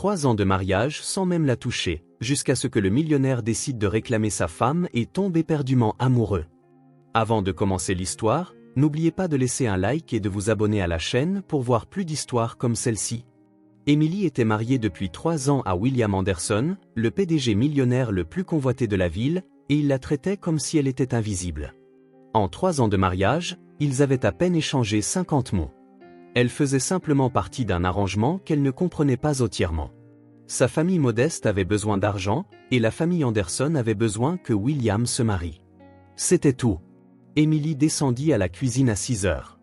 3 ans de mariage sans même la toucher, jusqu'à ce que le millionnaire décide de réclamer sa femme et tombe éperdument amoureux. Avant de commencer l'histoire, n'oubliez pas de laisser un like et de vous abonner à la chaîne pour voir plus d'histoires comme celle-ci. Emily était mariée depuis 3 ans à William Anderson, le PDG millionnaire le plus convoité de la ville, et il la traitait comme si elle était invisible. En 3 ans de mariage, ils avaient à peine échangé 50 mots. Elle faisait simplement partie d'un arrangement qu'elle ne comprenait pas entièrement. Sa famille modeste avait besoin d'argent, et la famille Anderson avait besoin que William se marie. C'était tout. Emily descendit à la cuisine à 6 heures.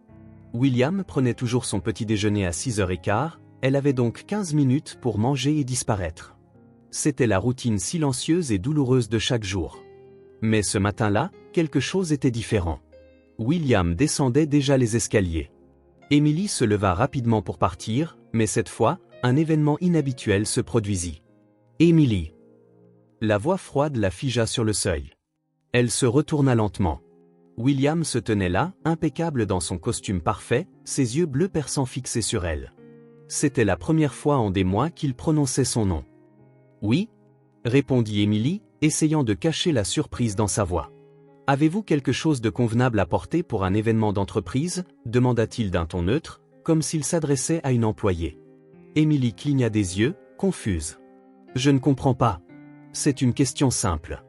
William prenait toujours son petit déjeuner à 6h15, elle avait donc 15 minutes pour manger et disparaître. C'était la routine silencieuse et douloureuse de chaque jour. Mais ce matin-là, quelque chose était différent. William descendait déjà les escaliers. Emily se leva rapidement pour partir, mais cette fois, un événement inhabituel se produisit. Emily. La voix froide la figea sur le seuil. Elle se retourna lentement. William se tenait là, impeccable dans son costume parfait, ses yeux bleus perçants fixés sur elle. C'était la première fois en des mois qu'il prononçait son nom. « Oui » répondit Emily, essayant de cacher la surprise dans sa voix. « Avez-vous quelque chose de convenable à porter pour un événement d'entreprise » demanda-t-il d'un ton neutre, comme s'il s'adressait à une employée. Emily cligna des yeux, confuse. « Je ne comprends pas. C'est une question simple.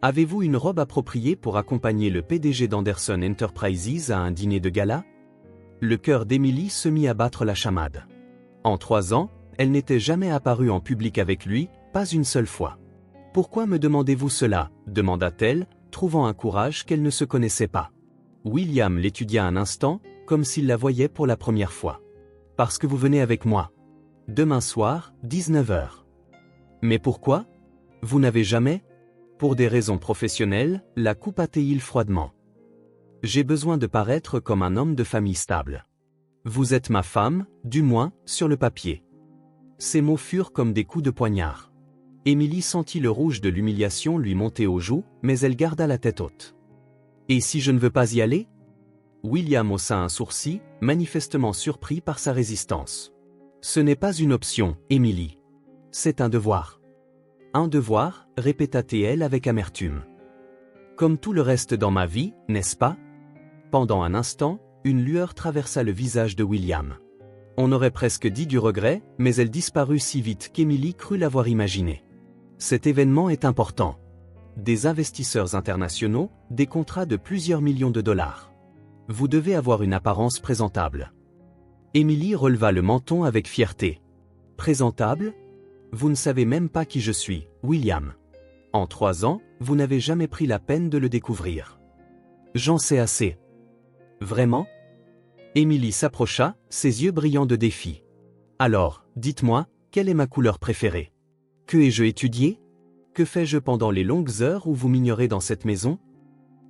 Avez-vous une robe appropriée pour accompagner le PDG d'Anderson Enterprises à un dîner de gala ?» Le cœur d'Emily se mit à battre la chamade. En 3 ans, elle n'était jamais apparue en public avec lui, pas une seule fois. « Pourquoi me demandez-vous cela » demanda-t-elle, trouvant un courage qu'elle ne se connaissait pas. William l'étudia un instant, comme s'il la voyait pour la première fois. « Parce que vous venez avec moi. Demain soir, 19h. »« Mais pourquoi ? Vous n'avez jamais ?» ?»« Pour des raisons professionnelles, la coupa-t-il froidement. « J'ai besoin de paraître comme un homme de famille stable. Vous êtes ma femme, du moins, sur le papier. » Ces mots furent comme des coups de poignard. Emily sentit le rouge de l'humiliation lui monter aux joues, mais elle garda la tête haute. « Et si je ne veux pas y aller ?» William haussa un sourcil, manifestement surpris par sa résistance. « Ce n'est pas une option, Emily. C'est un devoir. » « Un devoir » répéta-t-elle avec amertume. « Comme tout le reste dans ma vie, n'est-ce pas ?» Pendant un instant, une lueur traversa le visage de William. On aurait presque dit du regret, mais elle disparut si vite qu'Emily crut l'avoir imaginé. Cet événement est important. Des investisseurs internationaux, des contrats de plusieurs millions de dollars. Vous devez avoir une apparence présentable. Emily releva le menton avec fierté. Présentable ? Vous ne savez même pas qui je suis, William. En 3 ans, vous n'avez jamais pris la peine de le découvrir. J'en sais assez. Vraiment ? Emily s'approcha, ses yeux brillants de défi. Alors, dites-moi, quelle est ma couleur préférée ? Que ai-je étudié ? Que fais-je pendant les longues heures où vous m'ignorez dans cette maison ?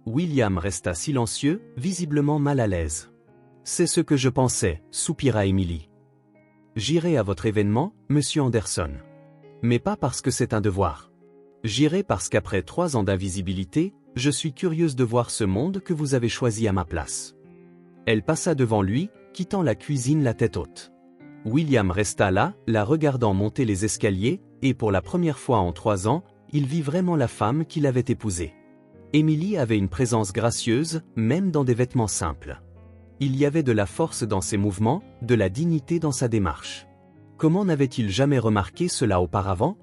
William resta silencieux, visiblement mal à l'aise. C'est ce que je pensais, soupira Emily. J'irai à votre événement, monsieur Anderson. Mais pas parce que c'est un devoir. J'irai parce qu'après 3 ans d'invisibilité, je suis curieuse de voir ce monde que vous avez choisi à ma place. Elle passa devant lui, quittant la cuisine la tête haute. William resta là, la regardant monter les escaliers, et pour la première fois en 3 ans, il vit vraiment la femme qu'il avait épousée. Emily avait une présence gracieuse, même dans des vêtements simples. Il y avait de la force dans ses mouvements, de la dignité dans sa démarche. Comment n'avait-il jamais remarqué cela auparavant ?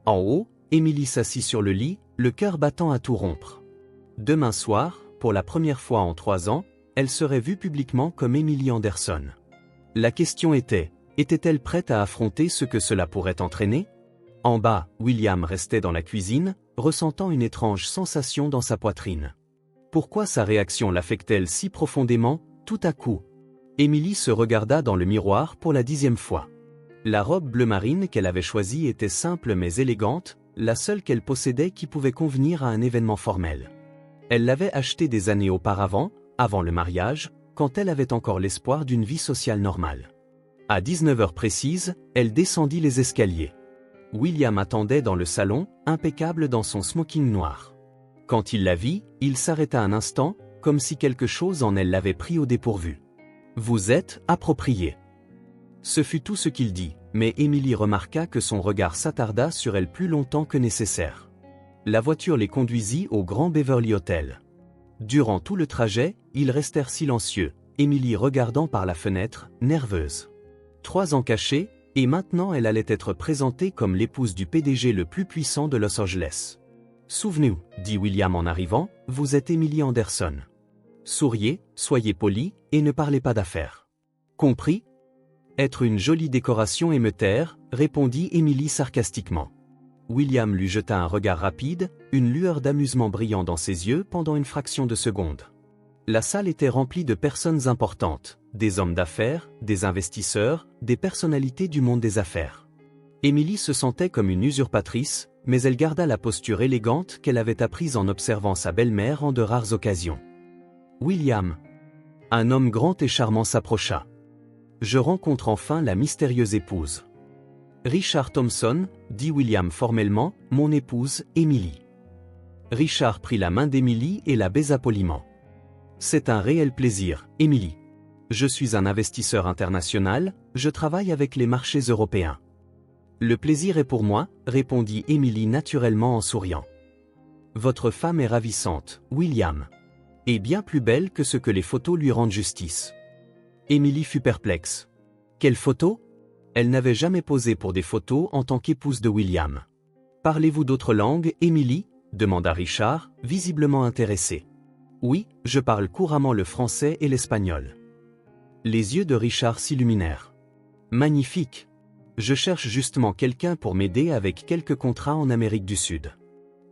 En haut, Emily s'assit sur le lit, le cœur battant à tout rompre. Demain soir, pour la première fois en 3 ans, elle serait vue publiquement comme Emily Anderson. La question était-elle prête à affronter ce que cela pourrait entraîner ? En bas, William restait dans la cuisine, ressentant une étrange sensation dans sa poitrine. Pourquoi sa réaction l'affectait-elle si profondément ? Tout à coup, Emily se regarda dans le miroir pour la 10e fois. La robe bleu marine qu'elle avait choisie était simple mais élégante, la seule qu'elle possédait qui pouvait convenir à un événement formel. Elle l'avait achetée des années auparavant, avant le mariage, quand elle avait encore l'espoir d'une vie sociale normale. À 19h précises, elle descendit les escaliers. William attendait dans le salon, impeccable dans son smoking noir. Quand il la vit, il s'arrêta un instant, comme si quelque chose en elle l'avait pris au dépourvu. « Vous êtes approprié. » Ce fut tout ce qu'il dit, mais Emily remarqua que son regard s'attarda sur elle plus longtemps que nécessaire. La voiture les conduisit au Grand Beverly Hotel. Durant tout le trajet, ils restèrent silencieux, Emily regardant par la fenêtre, nerveuse. 3 ans cachés, et maintenant elle allait être présentée comme l'épouse du PDG le plus puissant de Los Angeles. « Souvenez-vous, dit William en arrivant, vous êtes Emily Anderson. Souriez, soyez poli, et ne parlez pas d'affaires. Compris ? Être une jolie décoration et me taire, répondit Emily sarcastiquement. William lui jeta un regard rapide, une lueur d'amusement brillant dans ses yeux pendant une fraction de seconde. La salle était remplie de personnes importantes, des hommes d'affaires, des investisseurs, des personnalités du monde des affaires. Emily se sentait comme une usurpatrice, mais elle garda la posture élégante qu'elle avait apprise en observant sa belle-mère en de rares occasions. William. Un homme grand et charmant s'approcha. Je rencontre enfin la mystérieuse épouse. Richard Thompson, dit William formellement, mon épouse, Emily. Richard prit la main d'Emily et la baisa poliment. C'est un réel plaisir, Emily. Je suis un investisseur international, je travaille avec les marchés européens. Le plaisir est pour moi, répondit Emily naturellement en souriant. Votre femme est ravissante, William. Et bien plus belle que ce que les photos lui rendent justice. Emily fut perplexe. Quelle photo ? Elle n'avait jamais posé pour des photos en tant qu'épouse de William. Parlez-vous d'autres langues, Emily ? demanda Richard, visiblement intéressé. Oui, je parle couramment le français et l'espagnol. Les yeux de Richard s'illuminèrent. Magnifique. Je cherche justement quelqu'un pour m'aider avec quelques contrats en Amérique du Sud.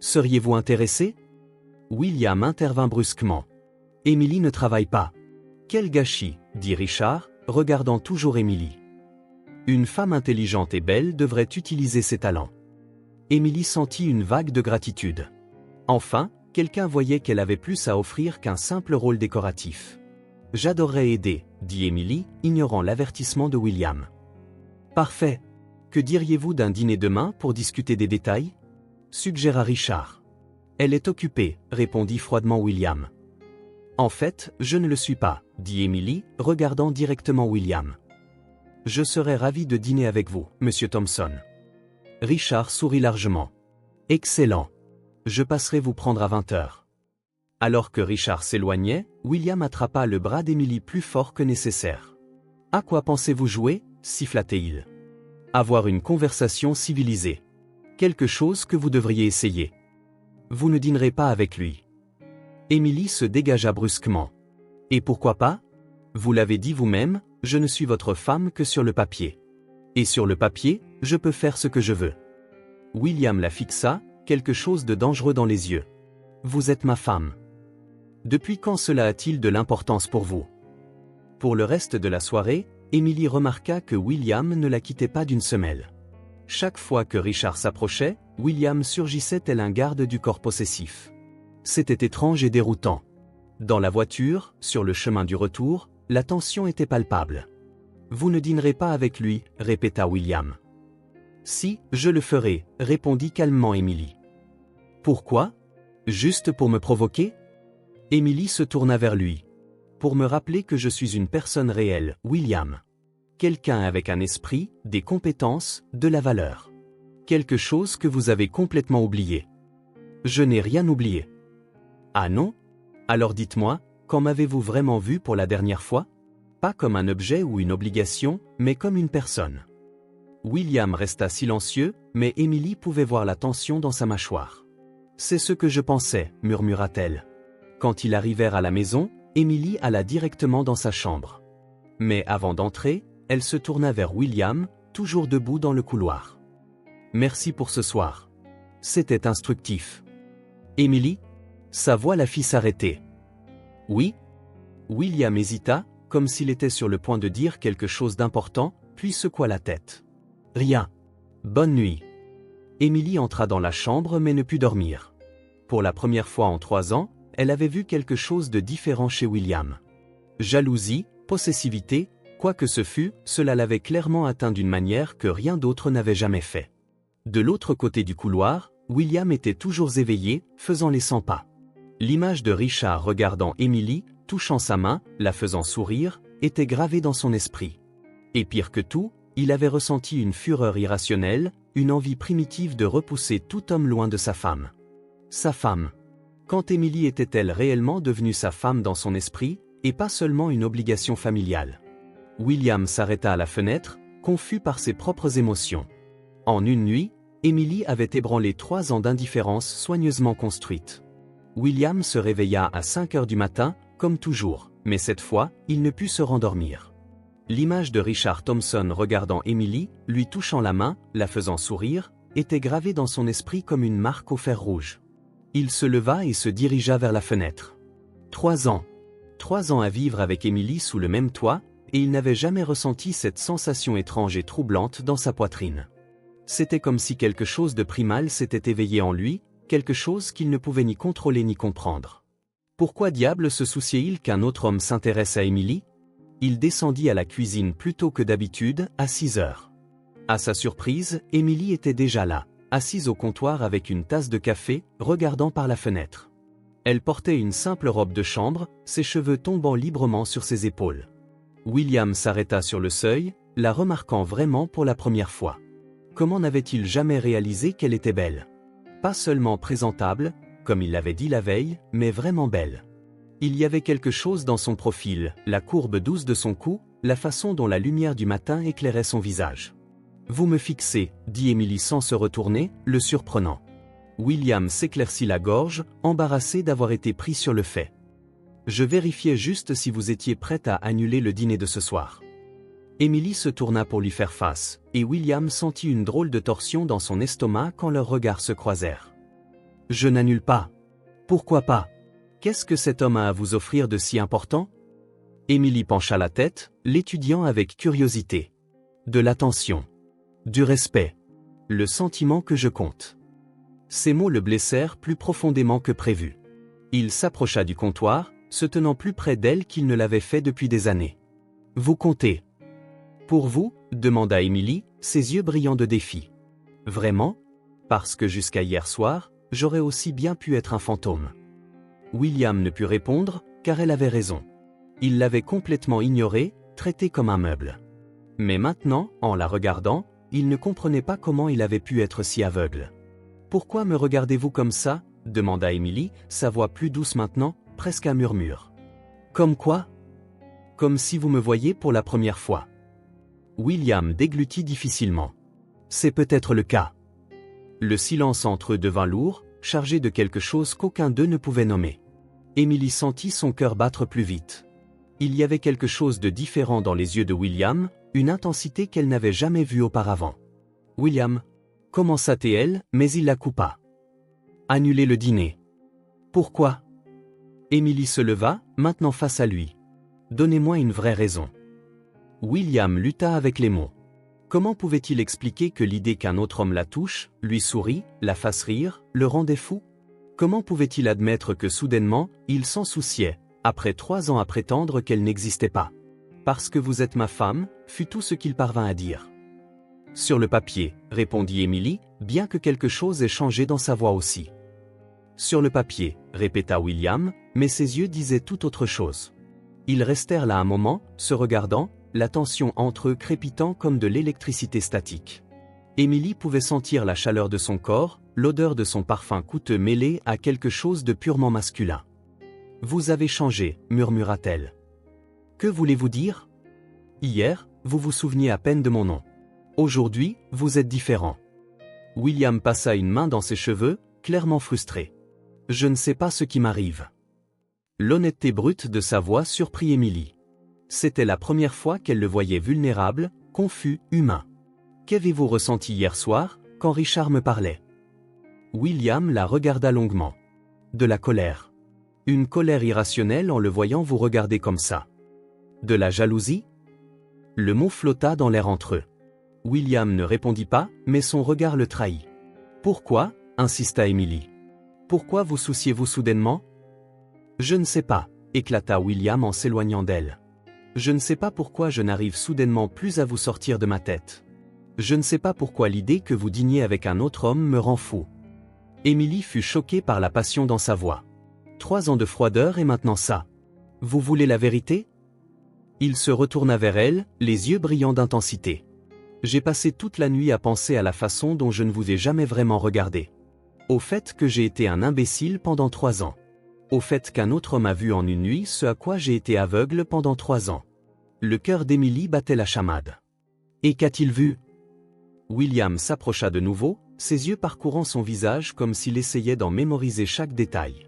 Seriez-vous intéressé ? William intervint brusquement. Emily ne travaille pas. Quel gâchis, dit Richard, regardant toujours Emily. Une femme intelligente et belle devrait utiliser ses talents. Emily sentit une vague de gratitude. Enfin, quelqu'un voyait qu'elle avait plus à offrir qu'un simple rôle décoratif. J'adorerais aider, dit Emily, ignorant l'avertissement de William. Parfait. Que diriez-vous d'un dîner demain pour discuter des détails ? Suggéra Richard. Elle est occupée, répondit froidement William. En fait, je ne le suis pas, dit Emily, regardant directement William. Je serais ravi de dîner avec vous, monsieur Thompson. Richard sourit largement. Excellent. Je passerai vous prendre à 20h. Alors que Richard s'éloignait, William attrapa le bras d'Emily plus fort que nécessaire. À quoi pensez-vous jouer ? siffla-t-il. Avoir une conversation civilisée. Quelque chose que vous devriez essayer. Vous ne dînerez pas avec lui. Emily se dégagea brusquement. Et pourquoi pas ? Vous l'avez dit vous-même, je ne suis votre femme que sur le papier. Et sur le papier, je peux faire ce que je veux. William la fixa, quelque chose de dangereux dans les yeux. Vous êtes ma femme. Depuis quand cela a-t-il de l'importance pour vous ? Pour le reste de la soirée, Emily remarqua que William ne la quittait pas d'une semelle. Chaque fois que Richard s'approchait, William surgissait tel un garde du corps possessif. C'était étrange et déroutant. Dans la voiture, sur le chemin du retour, la tension était palpable. « Vous ne dînerez pas avec lui » répéta William. « Si, je le ferai » répondit calmement Emily. « Pourquoi ? Juste pour me provoquer ?» Emily se tourna vers lui. « Pour me rappeler que je suis une personne réelle, William. Quelqu'un avec un esprit, des compétences, de la valeur. Quelque chose que vous avez complètement oublié. » « Je n'ai rien oublié. » « Ah non ? Alors dites-moi, quand m'avez-vous vraiment vu pour la dernière fois ? Pas comme un objet ou une obligation, mais comme une personne. » William resta silencieux, mais Emily pouvait voir la tension dans sa mâchoire. « C'est ce que je pensais, » murmura-t-elle. Quand ils arrivèrent à la maison, Emily alla directement dans sa chambre. Mais avant d'entrer, elle se tourna vers William, toujours debout dans le couloir. « Merci pour ce soir. C'était instructif. » Emily ? Sa voix la fit s'arrêter. « Oui ?» William hésita, comme s'il était sur le point de dire quelque chose d'important, puis secoua la tête. « Rien. Bonne nuit. » Emily entra dans la chambre mais ne put dormir. Pour la première fois en 3 ans, elle avait vu quelque chose de différent chez William. Jalousie, possessivité, quoi que ce fût, cela l'avait clairement atteint d'une manière que rien d'autre n'avait jamais fait. De l'autre côté du couloir, William était toujours éveillé, faisant les 100 pas. L'image de Richard regardant Emily, touchant sa main, la faisant sourire, était gravée dans son esprit. Et pire que tout, Il avait ressenti une fureur irrationnelle, une envie primitive de repousser tout homme loin de sa femme. Sa femme. Quand Emily était-elle réellement devenue sa femme dans son esprit, et pas seulement une obligation familiale? William s'arrêta à la fenêtre, confus par ses propres émotions. En une nuit, Emily avait ébranlé 3 ans d'indifférence soigneusement construite. William se réveilla à 5 heures du matin, comme toujours, mais cette fois, il ne put se rendormir. L'image de Richard Thompson regardant Emily, lui touchant la main, la faisant sourire, était gravée dans son esprit comme une marque au fer rouge. Il se leva et se dirigea vers la fenêtre. 3 ans. 3 ans à vivre avec Emily sous le même toit, et il n'avait jamais ressenti cette sensation étrange et troublante dans sa poitrine. C'était comme si quelque chose de primal s'était éveillé en lui, quelque chose qu'il ne pouvait ni contrôler ni comprendre. Pourquoi diable se souciait-il qu'un autre homme s'intéresse à Emily? Il descendit à la cuisine plus tôt que d'habitude, à 6 heures. À sa surprise, Emily était déjà là, assise au comptoir avec une tasse de café, regardant par la fenêtre. Elle portait une simple robe de chambre, ses cheveux tombant librement sur ses épaules. William s'arrêta sur le seuil, la remarquant vraiment pour la première fois. Comment n'avait-il jamais réalisé qu'elle était belle? Pas seulement présentable, comme il l'avait dit la veille, mais vraiment belle. Il y avait quelque chose dans son profil, la courbe douce de son cou, la façon dont la lumière du matin éclairait son visage. « Vous me fixez », dit Emily sans se retourner, le surprenant. William s'éclaircit la gorge, embarrassé d'avoir été pris sur le fait. « Je vérifiais juste si vous étiez prête à annuler le dîner de ce soir. » Emily se tourna pour lui faire face, et William sentit une drôle de torsion dans son estomac quand leurs regards se croisèrent. « Je n'annule pas. »« Pourquoi pas? Qu'est-ce que cet homme a à vous offrir de si important ?» Emily pencha la tête, l'étudiant avec curiosité. « De l'attention. Du respect. Le sentiment que je compte. » Ces mots le blessèrent plus profondément que prévu. Il s'approcha du comptoir, se tenant plus près d'elle qu'il ne l'avait fait depuis des années. « Vous comptez. »« Pour vous ?» demanda Emily, ses yeux brillants de défi. « Vraiment? Parce que jusqu'à hier soir, j'aurais aussi bien pu être un fantôme. » William ne put répondre, car elle avait raison. Il l'avait complètement ignorée, traitée comme un meuble. Mais maintenant, en la regardant, il ne comprenait pas comment il avait pu être si aveugle. « Pourquoi me regardez-vous comme ça ?» demanda Emily, sa voix plus douce maintenant, presque un murmure. « Comme quoi ?»« Comme si vous me voyiez pour la première fois. » William déglutit difficilement. « C'est peut-être le cas. » Le silence entre eux devint lourd, chargé de quelque chose qu'aucun d'eux ne pouvait nommer. Emily sentit son cœur battre plus vite. Il y avait quelque chose de différent dans les yeux de William, une intensité qu'elle n'avait jamais vue auparavant. « William » commença-t-elle, mais il la coupa. « Annuler le dîner. »« Pourquoi ?» Emily se leva, maintenant face à lui. « Donnez-moi une vraie raison. » William lutta avec les mots. Comment pouvait-il expliquer que l'idée qu'un autre homme la touche, lui sourie, la fasse rire, le rendait fou? Comment pouvait-il admettre que soudainement, il s'en souciait, après 3 ans à prétendre qu'elle n'existait pas? « Parce que vous êtes ma femme » fut tout ce qu'il parvint à dire. « Sur le papier » répondit Emily, bien que quelque chose ait changé dans sa voix aussi. « Sur le papier » répéta William, mais ses yeux disaient tout autre chose. Ils restèrent là un moment, se regardant, la tension entre eux crépitant comme de l'électricité statique. Emily pouvait sentir la chaleur de son corps, l'odeur de son parfum coûteux mêlée à quelque chose de purement masculin. « Vous avez changé » murmura-t-elle. « Que voulez-vous dire? Hier, vous vous souveniez à peine de mon nom. Aujourd'hui, vous êtes différent. » William passa une main dans ses cheveux, clairement frustré. « Je ne sais pas ce qui m'arrive. » L'honnêteté brute de sa voix surprit Emily. C'était la première fois qu'elle le voyait vulnérable, confus, humain. « Qu'avez-vous ressenti hier soir, quand Richard me parlait ?» William la regarda longuement. « De la colère. Une colère irrationnelle en le voyant vous regarder comme ça. De la jalousie ?» Le mot flotta dans l'air entre eux. William ne répondit pas, mais son regard le trahit. « Pourquoi ?» insista Emily. « Pourquoi vous souciez-vous soudainement ?»« Je ne sais pas » éclata William en s'éloignant d'elle. « Je ne sais pas pourquoi je n'arrive soudainement plus à vous sortir de ma tête. Je ne sais pas pourquoi l'idée que vous dîniez avec un autre homme me rend fou. » Emily fut choquée par la passion dans sa voix. 3 ans de froideur et maintenant ça. Vous voulez la vérité? Il se retourna vers elle, les yeux brillants d'intensité. J'ai passé toute la nuit à penser à la façon dont je ne vous ai jamais vraiment regardé. Au fait que j'ai été un imbécile pendant 3 ans. Au fait qu'un autre homme a vu en une nuit ce à quoi j'ai été aveugle pendant 3 ans. Le cœur d'Emily battait la chamade. Et qu'a-t-il vu? William s'approcha de nouveau, ses yeux parcourant son visage comme s'il essayait d'en mémoriser chaque détail.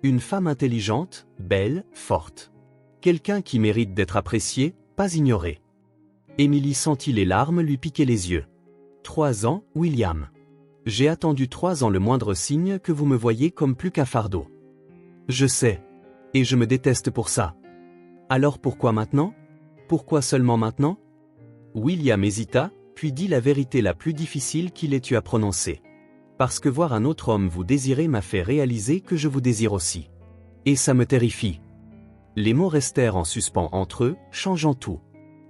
Une femme intelligente, belle, forte. Quelqu'un qui mérite d'être apprécié, pas ignoré. Emily sentit les larmes lui piquer les yeux. 3 ans, William. J'ai attendu 3 ans le moindre signe que vous me voyiez comme plus qu'un fardeau. Je sais. Et je me déteste pour ça. Alors pourquoi maintenant? Pourquoi seulement maintenant? William hésita, puis dit la vérité la plus difficile qu'il ait eu à prononcer. Parce que voir un autre homme vous désirer m'a fait réaliser que je vous désire aussi. Et ça me terrifie. Les mots restèrent en suspens entre eux, changeant tout.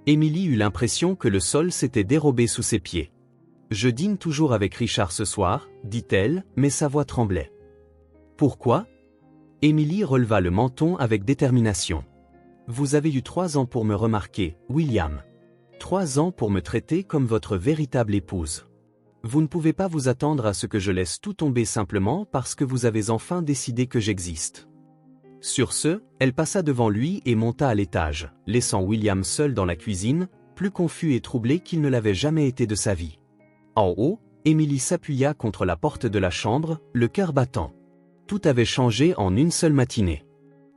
Emily eut l'impression que le sol s'était dérobé sous ses pieds. Je dîne toujours avec Richard ce soir, dit-elle, mais sa voix tremblait. Pourquoi? Emily releva le menton avec détermination. Vous avez eu 3 ans pour me remarquer, William. 3 ans pour me traiter comme votre véritable épouse. Vous ne pouvez pas vous attendre à ce que je laisse tout tomber simplement parce que vous avez enfin décidé que j'existe. Sur ce, elle passa devant lui et monta à l'étage, laissant William seul dans la cuisine, plus confus et troublé qu'il ne l'avait jamais été de sa vie. En haut, Emily s'appuya contre la porte de la chambre, le cœur battant. Tout avait changé en une seule matinée.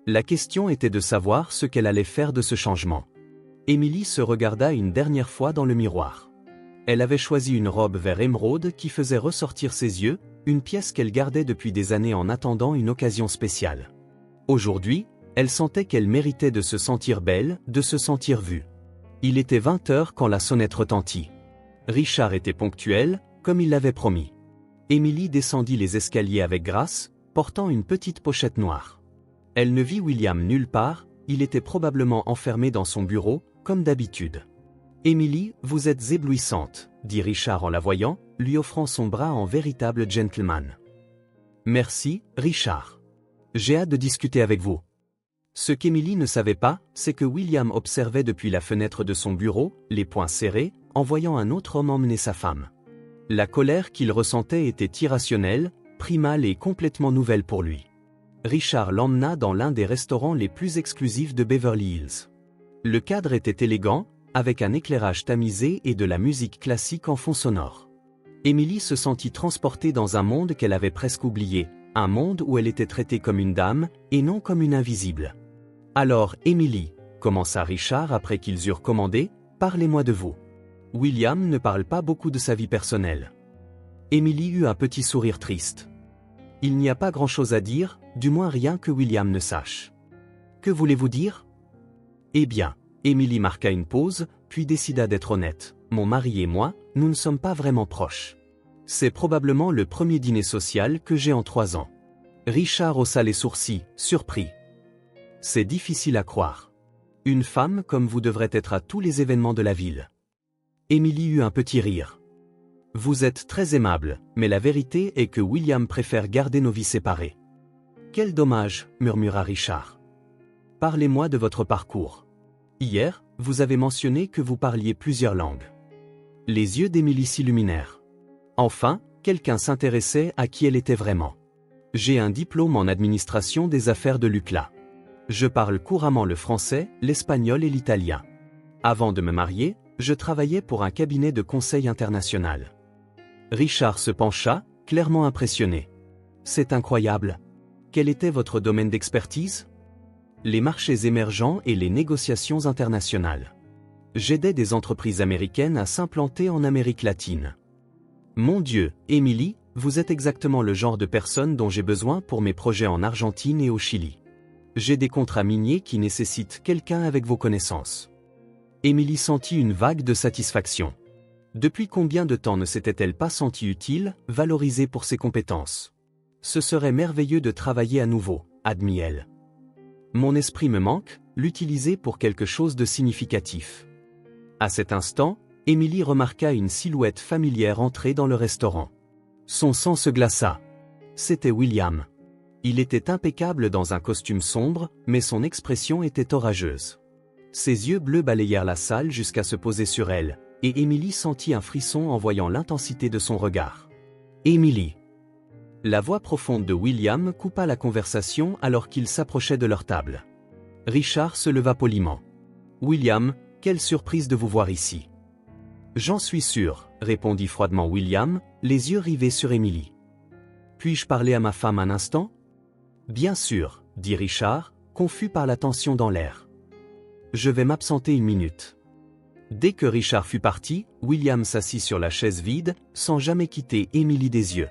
La question était de savoir ce qu'elle allait faire de ce changement. Emily se regarda une dernière fois dans le miroir. Elle avait choisi une robe vert émeraude qui faisait ressortir ses yeux, une pièce qu'elle gardait depuis des années en attendant une occasion spéciale. Aujourd'hui, elle sentait qu'elle méritait de se sentir belle, de se sentir vue. Il était 20 heures quand la sonnette retentit. Richard était ponctuel, comme il l'avait promis. Emily descendit les escaliers avec grâce, portant une petite pochette noire. Elle ne vit William nulle part, il était probablement enfermé dans son bureau, comme d'habitude. « Emily, vous êtes éblouissante », dit Richard en la voyant, lui offrant son bras en véritable gentleman. « Merci, Richard. J'ai hâte de discuter avec vous. » Ce qu'Emily ne savait pas, c'est que William observait depuis la fenêtre de son bureau, les poings serrés, en voyant un autre homme emmener sa femme. La colère qu'il ressentait était irrationnelle, primale et complètement nouvelle pour lui. Richard l'emmena dans l'un des restaurants les plus exclusifs de Beverly Hills. Le cadre était élégant, avec un éclairage tamisé et de la musique classique en fond sonore. Emily se sentit transportée dans un monde qu'elle avait presque oublié, un monde où elle était traitée comme une dame, et non comme une invisible. « Alors, Emily, » commença Richard après qu'ils eurent commandé, « parlez-moi de vous. » William ne parle pas beaucoup de sa vie personnelle. Emily eut un petit sourire triste. Il n'y a pas grand-chose à dire, du moins rien que William ne sache. Que voulez-vous dire? Eh bien, Emily marqua une pause, puis décida d'être honnête. Mon mari et moi, nous ne sommes pas vraiment proches. C'est probablement le premier dîner social que j'ai en 3 ans. Richard haussa les sourcils, surpris. C'est difficile à croire. Une femme comme vous devrait être à tous les événements de la ville. Emily eut un petit rire. Vous êtes très aimable, mais la vérité est que William préfère garder nos vies séparées. Quel dommage, murmura Richard. Parlez-moi de votre parcours. Hier, vous avez mentionné que vous parliez plusieurs langues. Les yeux d'Emily s'illuminèrent. Enfin, quelqu'un s'intéressait à qui elle était vraiment. J'ai un diplôme en administration des affaires de l'UCLA. Je parle couramment le français, l'espagnol et l'italien. Avant de me marier, je travaillais pour un cabinet de conseil international. Richard se pencha, clairement impressionné. C'est incroyable. Quel était votre domaine d'expertise? Les marchés émergents et les négociations internationales. J'aidais des entreprises américaines à s'implanter en Amérique latine. Mon Dieu, Emily, vous êtes exactement le genre de personne dont j'ai besoin pour mes projets en Argentine et au Chili. J'ai des contrats miniers qui nécessitent quelqu'un avec vos connaissances. Emily sentit une vague de satisfaction. Depuis combien de temps ne s'était-elle pas sentie utile, valorisée pour ses compétences? Ce serait merveilleux de travailler à nouveau, admit-elle. Mon esprit me manque, l'utiliser pour quelque chose de significatif. À cet instant, Emily remarqua une silhouette familière entrer dans le restaurant. Son sang se glaça. C'était William. Il était impeccable dans un costume sombre, mais son expression était orageuse. Ses yeux bleus balayèrent la salle jusqu'à se poser sur elle. et Émilie sentit un frisson en voyant l'intensité de son regard. Émilie. La voix profonde de William coupa la conversation alors qu'ils s'approchaient de leur table. Richard se leva poliment. William, quelle surprise de vous voir ici. J'en suis sûr, répondit froidement William, les yeux rivés sur Émilie. Puis-je parler à ma femme un instant? Bien sûr, dit Richard, confus par la tension dans l'air. Je vais m'absenter une minute. Dès que Richard fut parti, William s'assit sur la chaise vide, sans jamais quitter Émilie des yeux.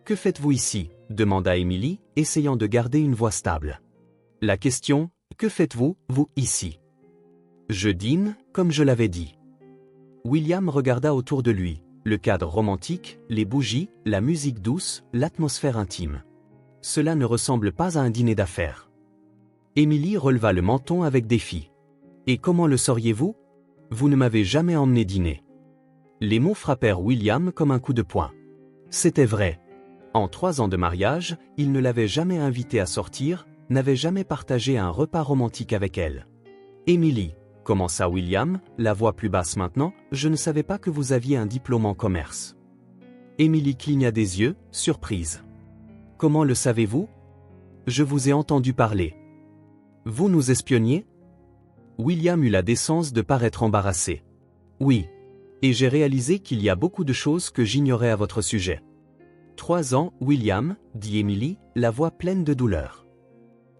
Que faites-vous ici? Demanda Émilie, essayant de garder une voix stable. La question, que faites-vous, vous, ici? Je dîne, comme je l'avais dit. William regarda autour de lui, le cadre romantique, les bougies, la musique douce, l'atmosphère intime. Cela ne ressemble pas à un dîner d'affaires. Émilie releva le menton avec défi. Et comment le sauriez-vous? Vous ne m'avez jamais emmené dîner. Les mots frappèrent William comme un coup de poing. C'était vrai. En 3 ans de mariage, il ne l'avait jamais invitée à sortir, n'avait jamais partagé un repas romantique avec elle. Émilie, commença William, la voix plus basse maintenant, je ne savais pas que vous aviez un diplôme en commerce. Émilie cligna des yeux, surprise. Comment le savez-vous? Je vous ai entendu parler. Vous nous espionniez? William eut la décence de paraître embarrassé. Oui. Et j'ai réalisé qu'il y a beaucoup de choses que j'ignorais à votre sujet. 3 ans, William, dit Émilie, la voix pleine de douleur.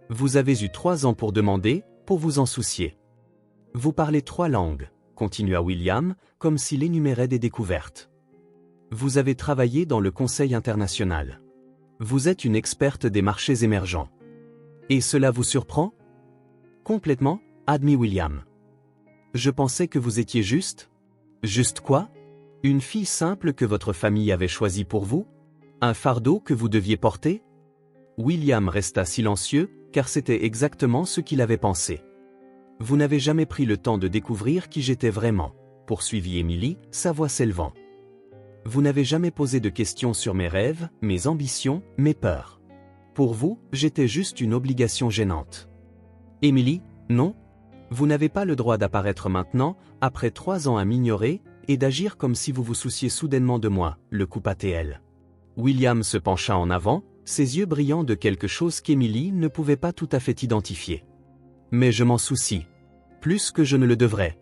Vous avez eu 3 ans pour demander, pour vous en soucier. Vous parlez 3 langues, continua William, comme s'il énumérait des découvertes. Vous avez travaillé dans le Conseil international. Vous êtes une experte des marchés émergents. Et cela vous surprend? Complètement, admit William. Je pensais que vous étiez juste. Juste quoi? Une fille simple que votre famille avait choisie pour vous? Un fardeau que vous deviez porter? William resta silencieux, car c'était exactement ce qu'il avait pensé. Vous n'avez jamais pris le temps de découvrir qui j'étais vraiment, poursuivit Émilie, sa voix s'élevant. Vous n'avez jamais posé de questions sur mes rêves, mes ambitions, mes peurs. Pour vous, j'étais juste une obligation gênante. Émilie, non? Vous n'avez pas le droit d'apparaître maintenant, après 3 ans à m'ignorer, et d'agir comme si vous vous souciez soudainement de moi, le coupa-t-elle. William se pencha en avant, ses yeux brillant de quelque chose qu'Émilie ne pouvait pas tout à fait identifier. Mais je m'en soucie. Plus que je ne le devrais.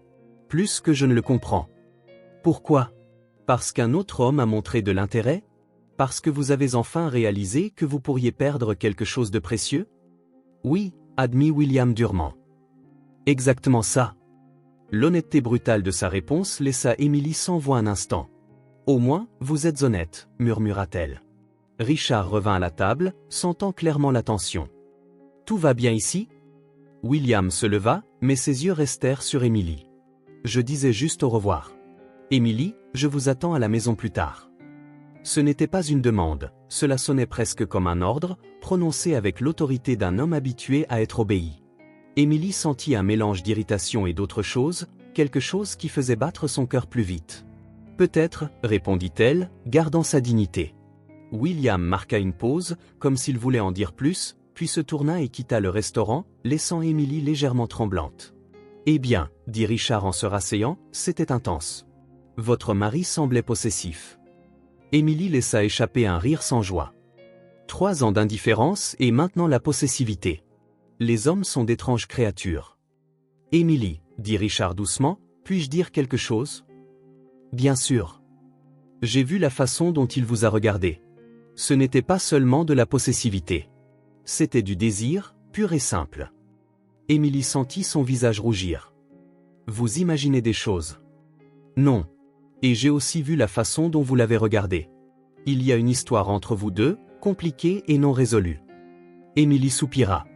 Plus que je ne le comprends. Pourquoi? Parce qu'un autre homme a montré de l'intérêt? Parce que vous avez enfin réalisé que vous pourriez perdre quelque chose de précieux? Oui, admit William durement. Exactement ça. L'honnêteté brutale de sa réponse laissa Émilie sans voix un instant. Au moins, vous êtes honnête, murmura-t-elle. Richard revint à la table, sentant clairement la tension. Tout va bien ici? William se leva, mais ses yeux restèrent sur Émilie. Je disais juste au revoir. Émilie, je vous attends à la maison plus tard. Ce n'était pas une demande, cela sonnait presque comme un ordre, prononcé avec l'autorité d'un homme habitué à être obéi. Émilie sentit un mélange d'irritation et d'autre chose, quelque chose qui faisait battre son cœur plus vite. Peut-être, répondit-elle, gardant sa dignité. William marqua une pause, comme s'il voulait en dire plus, puis se tourna et quitta le restaurant, laissant Émilie légèrement tremblante. Eh bien, dit Richard en se rasseyant, c'était intense. Votre mari semblait possessif. Émilie laissa échapper un rire sans joie. 3 ans d'indifférence et maintenant la possessivité. Les hommes sont d'étranges créatures. Émilie, dit Richard doucement, puis-je dire quelque chose? Bien sûr. J'ai vu la façon dont il vous a regardé. Ce n'était pas seulement de la possessivité. C'était du désir, pur et simple. Émilie sentit son visage rougir. Vous imaginez des choses. Non. Et j'ai aussi vu la façon dont vous l'avez regardé. Il y a une histoire entre vous deux, compliquée et non résolue. Émilie soupira.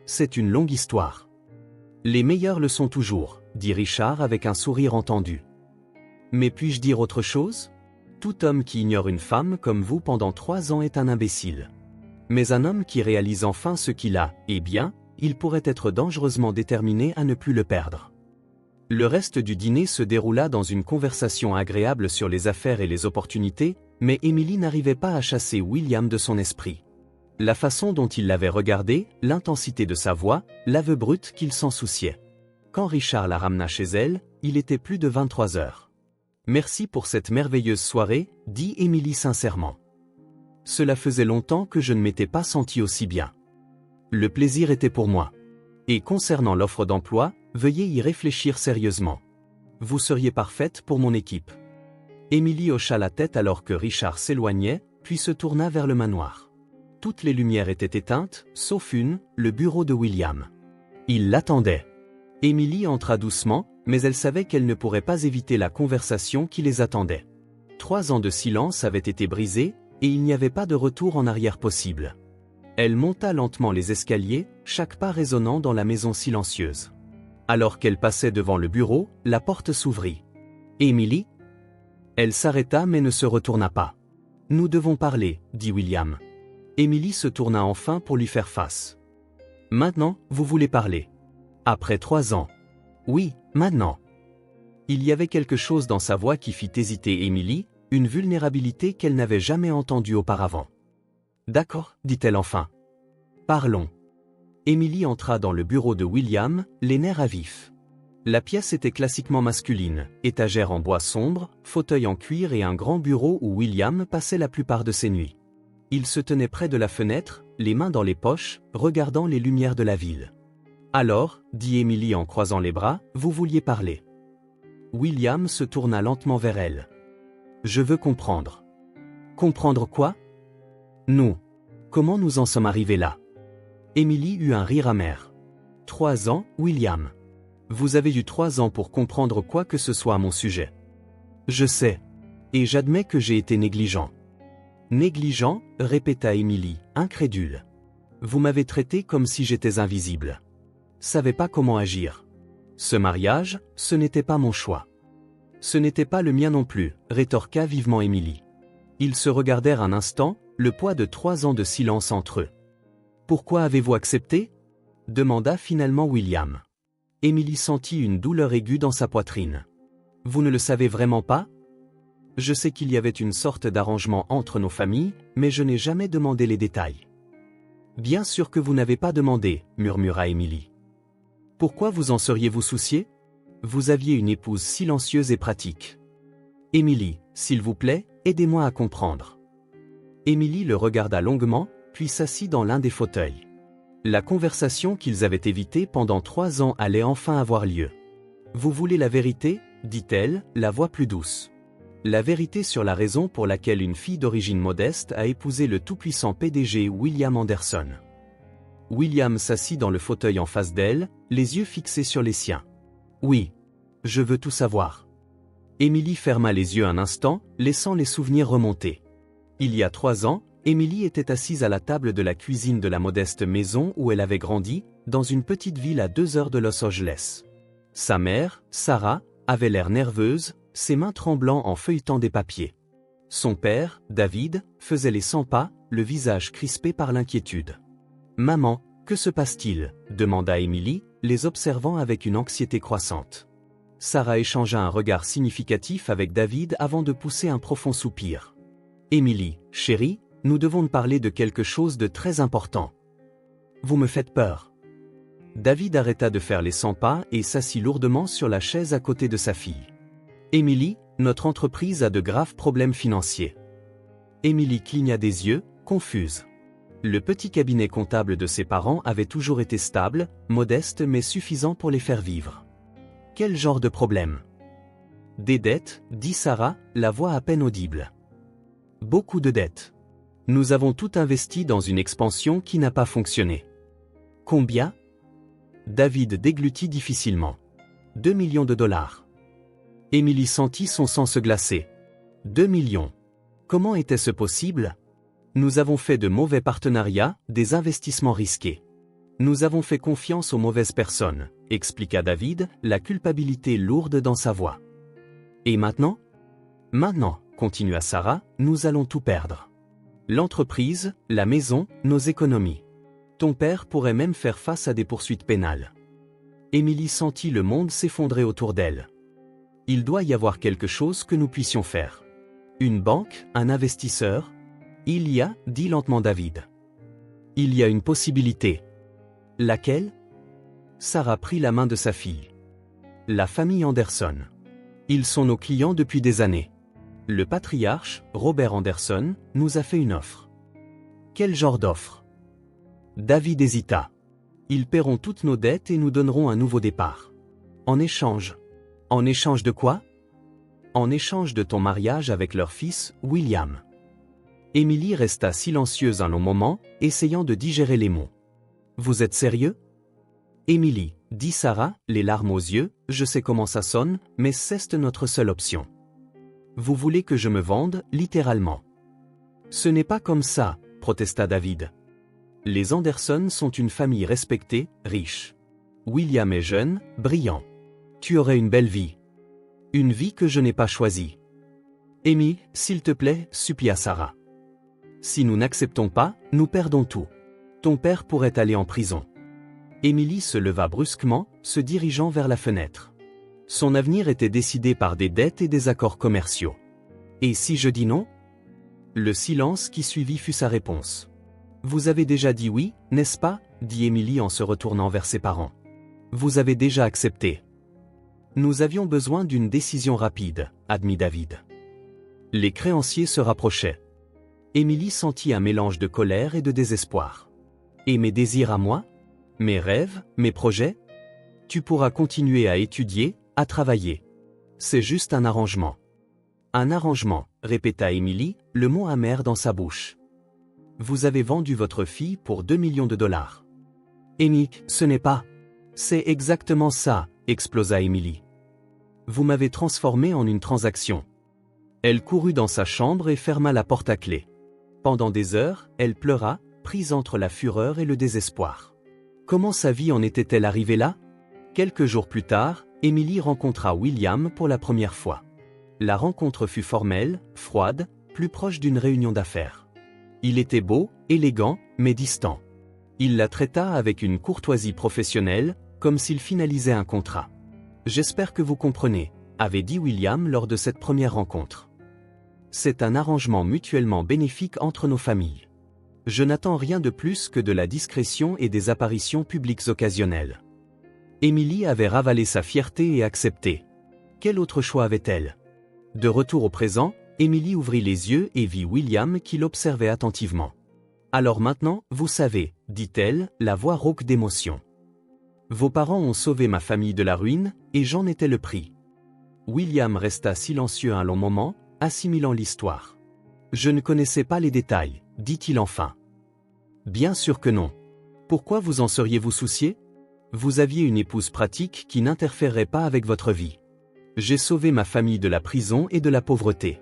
C'est une longue histoire. Les meilleurs le sont toujours, dit Richard avec un sourire entendu. Mais puis-je dire autre chose? Tout homme qui ignore une femme comme vous pendant 3 ans est un imbécile. Mais un homme qui réalise enfin ce qu'il a, eh bien, il pourrait être dangereusement déterminé à ne plus le perdre. Le reste du dîner se déroula dans une conversation agréable sur les affaires et les opportunités, mais Émilie n'arrivait pas à chasser William de son esprit. La façon dont il l'avait regardé, l'intensité de sa voix, l'aveu brut qu'il s'en souciait. Quand Richard la ramena chez elle, il était plus de 23 heures. Merci pour cette merveilleuse soirée, dit Émilie sincèrement. Cela faisait longtemps que je ne m'étais pas sentie aussi bien. Le plaisir était pour moi. Et concernant l'offre d'emploi, veuillez y réfléchir sérieusement. Vous seriez parfaite pour mon équipe. Émilie hocha la tête alors que Richard s'éloignait, puis se tourna vers le manoir. Toutes les lumières étaient éteintes, sauf une, le bureau de William. Il l'attendait. Émilie entra doucement, mais elle savait qu'elle ne pourrait pas éviter la conversation qui les attendait. 3 ans de silence avaient été brisés, et il n'y avait pas de retour en arrière possible. Elle monta lentement les escaliers, chaque pas résonnant dans la maison silencieuse. Alors qu'elle passait devant le bureau, la porte s'ouvrit. « Émilie ?» Elle s'arrêta mais ne se retourna pas. « Nous devons parler, » dit William. Émilie se tourna enfin pour lui faire face. « Maintenant, vous voulez parler. Après 3 ans. » « Oui, maintenant. » Il y avait quelque chose dans sa voix qui fit hésiter Émilie, une vulnérabilité qu'elle n'avait jamais entendue auparavant. « D'accord, dit-elle enfin. Parlons. » Émilie entra dans le bureau de William, les nerfs à vif. La pièce était classiquement masculine, étagère en bois sombre, fauteuil en cuir et un grand bureau où William passait la plupart de ses nuits. Il se tenait près de la fenêtre, les mains dans les poches, regardant les lumières de la ville. « Alors, dit Émilie en croisant les bras, vous vouliez parler. » William se tourna lentement vers elle. « Je veux comprendre. » « Comprendre quoi ? » « Nous. Comment nous en sommes arrivés là ?» Émilie eut un rire amer. « 3 ans, William. Vous avez eu 3 ans pour comprendre quoi que ce soit à mon sujet. Je sais. Et j'admets que j'ai été négligent. » « Négligent ?» répéta Émilie, incrédule. « Vous m'avez traité comme si j'étais invisible. Savais pas comment agir. Ce mariage, ce n'était pas mon choix. » « Ce n'était pas le mien non plus, » rétorqua vivement Émilie. Ils se regardèrent un instant, le poids de 3 ans de silence entre eux. « Pourquoi avez-vous accepté ?» demanda finalement William. Émilie sentit une douleur aiguë dans sa poitrine. « Vous ne le savez vraiment pas ? Je sais qu'il y avait une sorte d'arrangement entre nos familles, mais je n'ai jamais demandé les détails. » « Bien sûr que vous n'avez pas demandé, » murmura Émilie. « Pourquoi vous en seriez-vous soucié ? Vous aviez une épouse silencieuse et pratique. » « Émilie, s'il vous plaît, aidez-moi à comprendre. » Émilie le regarda longuement, puis s'assit dans l'un des fauteuils. La conversation qu'ils avaient évitée pendant 3 ans allait enfin avoir lieu. « Vous voulez la vérité ?» dit-elle, la voix plus douce. La vérité sur la raison pour laquelle une fille d'origine modeste a épousé le tout-puissant PDG William Anderson. William s'assit dans le fauteuil en face d'elle, les yeux fixés sur les siens. « Oui. Je veux tout savoir. » Émilie ferma les yeux un instant, laissant les souvenirs remonter. Il y a 3 ans, Émilie était assise à la table de la cuisine de la modeste maison où elle avait grandi, dans une petite ville à 2 heures de Los Angeles. Sa mère, Sarah, avait l'air nerveuse, ses mains tremblant en feuilletant des papiers. Son père, David, faisait les 100 pas, le visage crispé par l'inquiétude. « Maman, que se passe-t-il » demanda Émilie, les observant avec une anxiété croissante. Sarah échangea un regard significatif avec David avant de pousser un profond soupir. « Émilie, chérie, nous devons parler de quelque chose de très important. Vous me faites peur. » David arrêta de faire les 100 pas et s'assit lourdement sur la chaise à côté de sa fille. « Émilie, notre entreprise a de graves problèmes financiers. » Émilie cligna des yeux, confuse. Le petit cabinet comptable de ses parents avait toujours été stable, modeste mais suffisant pour les faire vivre. Quel genre de problème ? Des dettes, dit Sarah, la voix à peine audible. Beaucoup de dettes. Nous avons tout investi dans une expansion qui n'a pas fonctionné. Combien ? David déglutit difficilement. 2 millions de dollars. Émilie sentit son sang se glacer. 2 millions. Comment était-ce possible ? Nous avons fait de mauvais partenariats, des investissements risqués. Nous avons fait confiance aux mauvaises personnes, expliqua David, la culpabilité lourde dans sa voix. Et maintenant ? Maintenant, continua Sarah, nous allons tout perdre. L'entreprise, la maison, nos économies. Ton père pourrait même faire face à des poursuites pénales. Émilie sentit le monde s'effondrer autour d'elle. Il doit y avoir quelque chose que nous puissions faire. Une banque, un investisseur ? Il y a, dit lentement David. Il y a une possibilité. Laquelle ? Sarah prit la main de sa fille. La famille Anderson. Ils sont nos clients depuis des années. Le patriarche, Robert Anderson, nous a fait une offre. Quel genre d'offre? David hésita. Ils paieront toutes nos dettes et nous donneront un nouveau départ. En échange. En échange de quoi? En échange de ton mariage avec leur fils, William. Emily resta silencieuse un long moment, essayant de digérer les mots. Vous êtes sérieux? Emily, dit Sarah, les larmes aux yeux, je sais comment ça sonne, mais c'est notre seule option. Vous voulez que je me vende, littéralement. Ce n'est pas comme ça, protesta David. Les Anderson sont une famille respectée, riche. William est jeune, brillant. Tu aurais une belle vie. Une vie que je n'ai pas choisie. Amy, s'il te plaît, supplia Sarah. Si nous n'acceptons pas, nous perdons tout. Ton père pourrait aller en prison. Emily se leva brusquement, se dirigeant vers la fenêtre. Son avenir était décidé par des dettes et des accords commerciaux. Et si je dis non? Le silence qui suivit fut sa réponse. Vous avez déjà dit oui, n'est-ce pas? Dit Emily en se retournant vers ses parents. Vous avez déjà accepté. Nous avions besoin d'une décision rapide, admit David. Les créanciers se rapprochaient. Emily sentit un mélange de colère et de désespoir. Et mes désirs à moi? Mes rêves, mes projets? Tu pourras continuer à étudier, à travailler. C'est juste un arrangement. Un arrangement, répéta Emily, le mot amer dans sa bouche. Vous avez vendu votre fille pour 2 millions de dollars. Amy, ce n'est pas. C'est exactement ça, explosa Emily. Vous m'avez transformé en une transaction. Elle courut dans sa chambre et ferma la porte à clé. Pendant des heures, elle pleura, prise entre la fureur et le désespoir. Comment sa vie en était-elle arrivée là? Quelques jours plus tard, Emily rencontra William pour la première fois. La rencontre fut formelle, froide, plus proche d'une réunion d'affaires. Il était beau, élégant, mais distant. Il la traita avec une courtoisie professionnelle, comme s'il finalisait un contrat. J'espère que vous comprenez, avait dit William lors de cette première rencontre. C'est un arrangement mutuellement bénéfique entre nos familles. Je n'attends rien de plus que de la discrétion et des apparitions publiques occasionnelles. Emily avait ravalé sa fierté et accepté. Quel autre choix avait-elle? De retour au présent, Emily ouvrit les yeux et vit William qui l'observait attentivement. Alors maintenant, vous savez, dit-elle, la voix rauque d'émotion. Vos parents ont sauvé ma famille de la ruine, et j'en étais le prix. William resta silencieux un long moment, assimilant l'histoire. Je ne connaissais pas les détails, dit-il enfin. Bien sûr que non. Pourquoi vous en seriez-vous soucié? Vous aviez une épouse pratique qui n'interférerait pas avec votre vie. J'ai sauvé ma famille de la prison et de la pauvreté.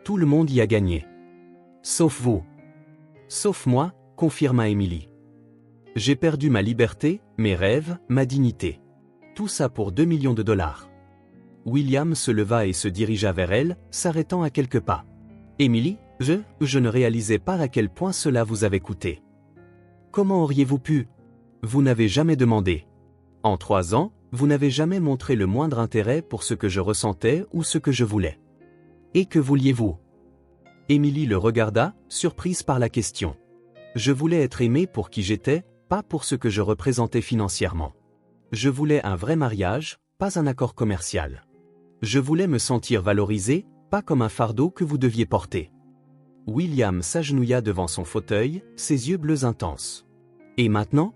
Tout le monde y a gagné. Sauf vous. Sauf moi, confirma Emily. J'ai perdu ma liberté, mes rêves, ma dignité. Tout ça pour 2 millions de dollars. William se leva et se dirigea vers elle, s'arrêtant à quelques pas. Emily, je ne réalisais pas à quel point cela vous avait coûté. Comment auriez-vous pu? Vous n'avez jamais demandé. En 3 ans, vous n'avez jamais montré le moindre intérêt pour ce que je ressentais ou ce que je voulais. Et que vouliez-vous? Emily le regarda, surprise par la question. Je voulais être aimée pour qui j'étais, pas pour ce que je représentais financièrement. Je voulais un vrai mariage, pas un accord commercial. Je voulais me sentir valorisé, pas comme un fardeau que vous deviez porter. William s'agenouilla devant son fauteuil, ses yeux bleus intenses. Et maintenant?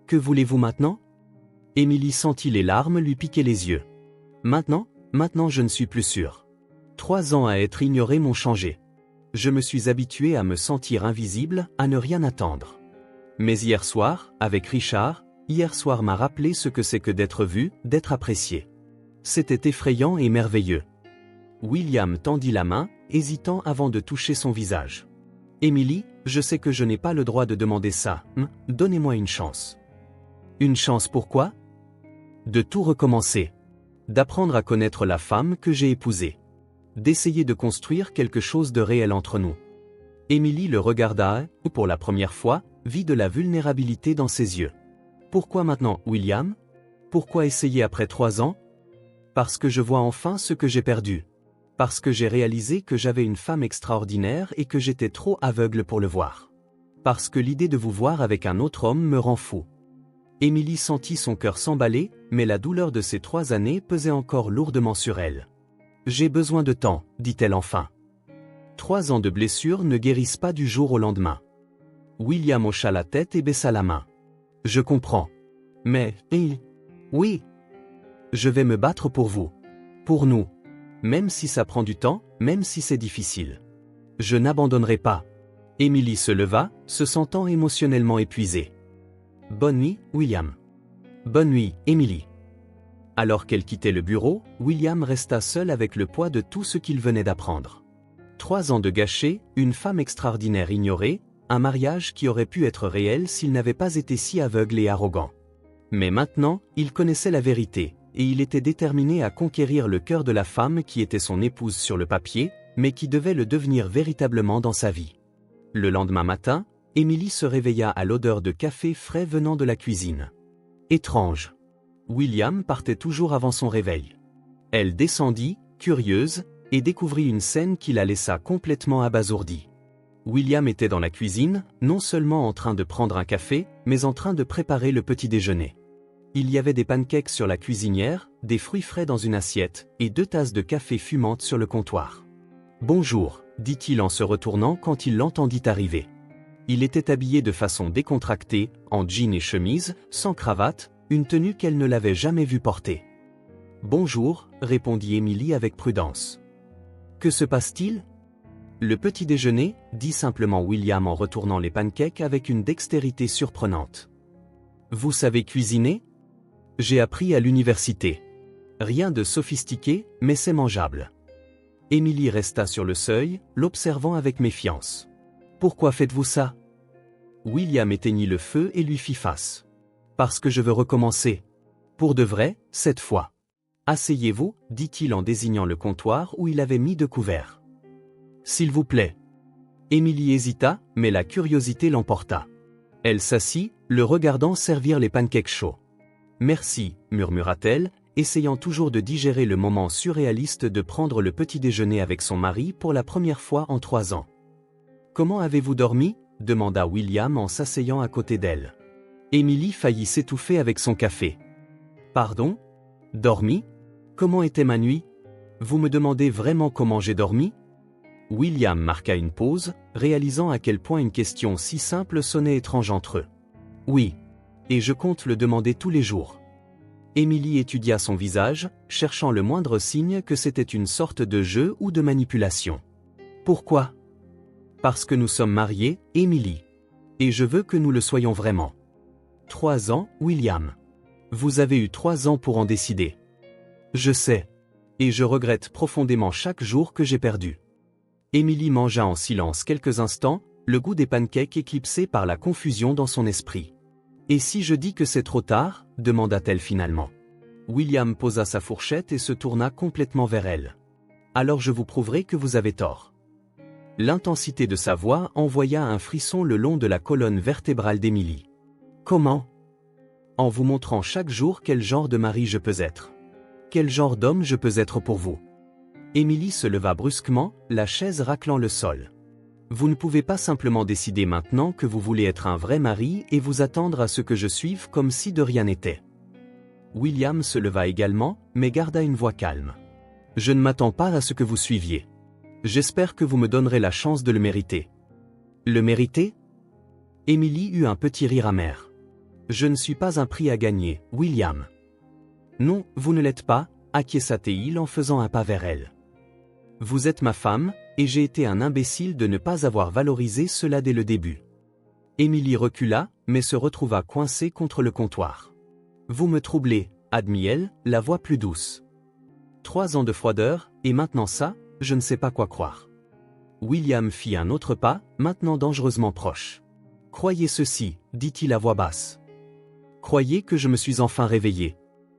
Que voulez-vous maintenant? Emily sentit les larmes lui piquer les yeux. Maintenant je ne suis plus sûre. 3 ans à être ignoré m'ont changé. Je me suis habitué à me sentir invisible, à ne rien attendre. Mais hier soir, avec Richard, m'a rappelé ce que c'est que d'être vu, d'être apprécié. C'était effrayant et merveilleux. William tendit la main, hésitant avant de toucher son visage. Emily, je sais que je n'ai pas le droit de demander ça, donnez-moi une chance. Une chance pourquoi? De tout recommencer. D'apprendre à connaître la femme que j'ai épousée. D'essayer de construire quelque chose de réel entre nous. Emily le regarda et, pour la première fois, vit de la vulnérabilité dans ses yeux. Pourquoi maintenant, William? Pourquoi essayer après 3 ans? Parce que je vois enfin ce que j'ai perdu. Parce que j'ai réalisé que j'avais une femme extraordinaire et que j'étais trop aveugle pour le voir. Parce que l'idée de vous voir avec un autre homme me rend fou. Emily sentit son cœur s'emballer, mais la douleur de ces 3 années pesait encore lourdement sur elle. J'ai besoin de temps, dit-elle enfin. 3 ans de blessures ne guérissent pas du jour au lendemain. William hocha la tête et baissa la main. Je comprends. Mais, oui. Je vais me battre pour vous. Pour nous. Même si ça prend du temps, même si c'est difficile. Je n'abandonnerai pas. Emily se leva, se sentant émotionnellement épuisée. Bonne nuit, William. Bonne nuit, Emily. Alors qu'elle quittait le bureau, William resta seul avec le poids de tout ce qu'il venait d'apprendre. 3 ans de gâchés, une femme extraordinaire ignorée, un mariage qui aurait pu être réel s'il n'avait pas été si aveugle et arrogant. Mais maintenant, il connaissait la vérité, et il était déterminé à conquérir le cœur de la femme qui était son épouse sur le papier, mais qui devait le devenir véritablement dans sa vie. Le lendemain matin, Emily se réveilla à l'odeur de café frais venant de la cuisine. Étrange. William partait toujours avant son réveil. Elle descendit, curieuse, et découvrit une scène qui la laissa complètement abasourdie. William était dans la cuisine, non seulement en train de prendre un café, mais en train de préparer le petit déjeuner. Il y avait des pancakes sur la cuisinière, des fruits frais dans une assiette, et 2 tasses de café fumantes sur le comptoir. « Bonjour », dit-il en se retournant quand il l'entendit arriver. Il était habillé de façon décontractée, en jean et chemise, sans cravate, une tenue qu'elle ne l'avait jamais vu porter. « Bonjour », répondit Emily avec prudence. « Que se passe-t-il » Le petit déjeuner, dit simplement William en retournant les pancakes avec une dextérité surprenante. « Vous savez cuisiner ? J'ai appris à l'université. Rien de sophistiqué, mais c'est mangeable. » Emily resta sur le seuil, l'observant avec méfiance. « Pourquoi faites-vous ça » William éteignit le feu et lui fit face. « Parce que je veux recommencer. Pour de vrai, cette fois. »« Asseyez-vous, » dit-il en désignant le comptoir où il avait mis 2 couverts. « S'il vous plaît. » Emily hésita, mais la curiosité l'emporta. Elle s'assit, le regardant servir les pancakes chauds. « Merci, » murmura-t-elle, essayant toujours de digérer le moment surréaliste de prendre le petit déjeuner avec son mari pour la première fois en 3 ans. « Comment avez-vous dormi » demanda William en s'asseyant à côté d'elle. Emily faillit s'étouffer avec son café. « Pardon ? Dormi ? Comment était ma nuit ? Vous me demandez vraiment comment j'ai dormi ?» William marqua une pause, réalisant à quel point une question si simple sonnait étrange entre eux. « Oui. Et je compte le demander tous les jours. » Emily étudia son visage, cherchant le moindre signe que c'était une sorte de jeu ou de manipulation. « Pourquoi ? » « Parce que nous sommes mariés, Emily. Et je veux que nous le soyons vraiment. » 3 ans, William. Vous avez eu 3 ans pour en décider. Je sais. Et je regrette profondément chaque jour que j'ai perdu. Emily mangea en silence quelques instants, le goût des pancakes éclipsé par la confusion dans son esprit. « Et si je dis que c'est trop tard » demanda-t-elle finalement. William posa sa fourchette et se tourna complètement vers elle. « Alors je vous prouverai que vous avez tort. » L'intensité de sa voix envoya un frisson le long de la colonne vertébrale d'Emily. « Comment ? » En vous montrant chaque jour quel genre de mari je peux être. Quel genre d'homme je peux être pour vous. Emily se leva brusquement, la chaise raclant le sol. Vous ne pouvez pas simplement décider maintenant que vous voulez être un vrai mari et vous attendre à ce que je suive comme si de rien n'était. William se leva également, mais garda une voix calme. Je ne m'attends pas à ce que vous suiviez. J'espère que vous me donnerez la chance de le mériter. Le mériter ? Emily eut un petit rire amer. Je ne suis pas un prix à gagner, William. Non, vous ne l'êtes pas, acquiesça-t-il en faisant un pas vers elle. Vous êtes ma femme, et j'ai été un imbécile de ne pas avoir valorisé cela dès le début. Emily recula, mais se retrouva coincée contre le comptoir. Vous me troublez, admit-elle, la voix plus douce. 3 ans de froideur, et maintenant ça, je ne sais pas quoi croire. William fit un autre pas, maintenant dangereusement proche. Croyez ceci, dit-il à voix basse. Croyez que je me suis enfin réveillé.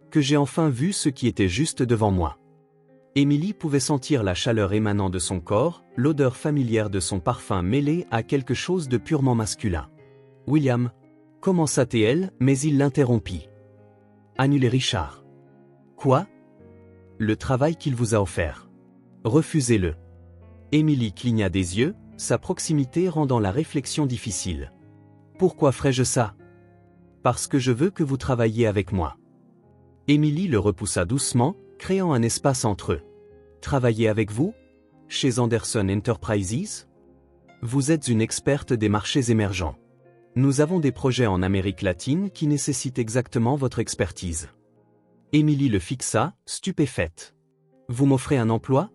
Que j'ai enfin vu ce qui était juste devant moi. Emily pouvait sentir la chaleur émanant de son corps, l'odeur familière de son parfum mêlée à quelque chose de purement masculin. William, commença-t-elle, mais il l'interrompit. Annulez Richard. Quoi ? Le travail qu'il vous a offert. Refusez-le. Emily cligna des yeux, sa proximité rendant la réflexion difficile. Pourquoi ferais-je ça ? Parce que je veux que vous travailliez avec moi. Emily le repoussa doucement, créant un espace entre eux. Travailler avec vous? Chez Anderson Enterprises? Vous êtes une experte des marchés émergents. Nous avons des projets en Amérique latine qui nécessitent exactement votre expertise. Émilie le fixa, stupéfaite. Vous m'offrez un emploi?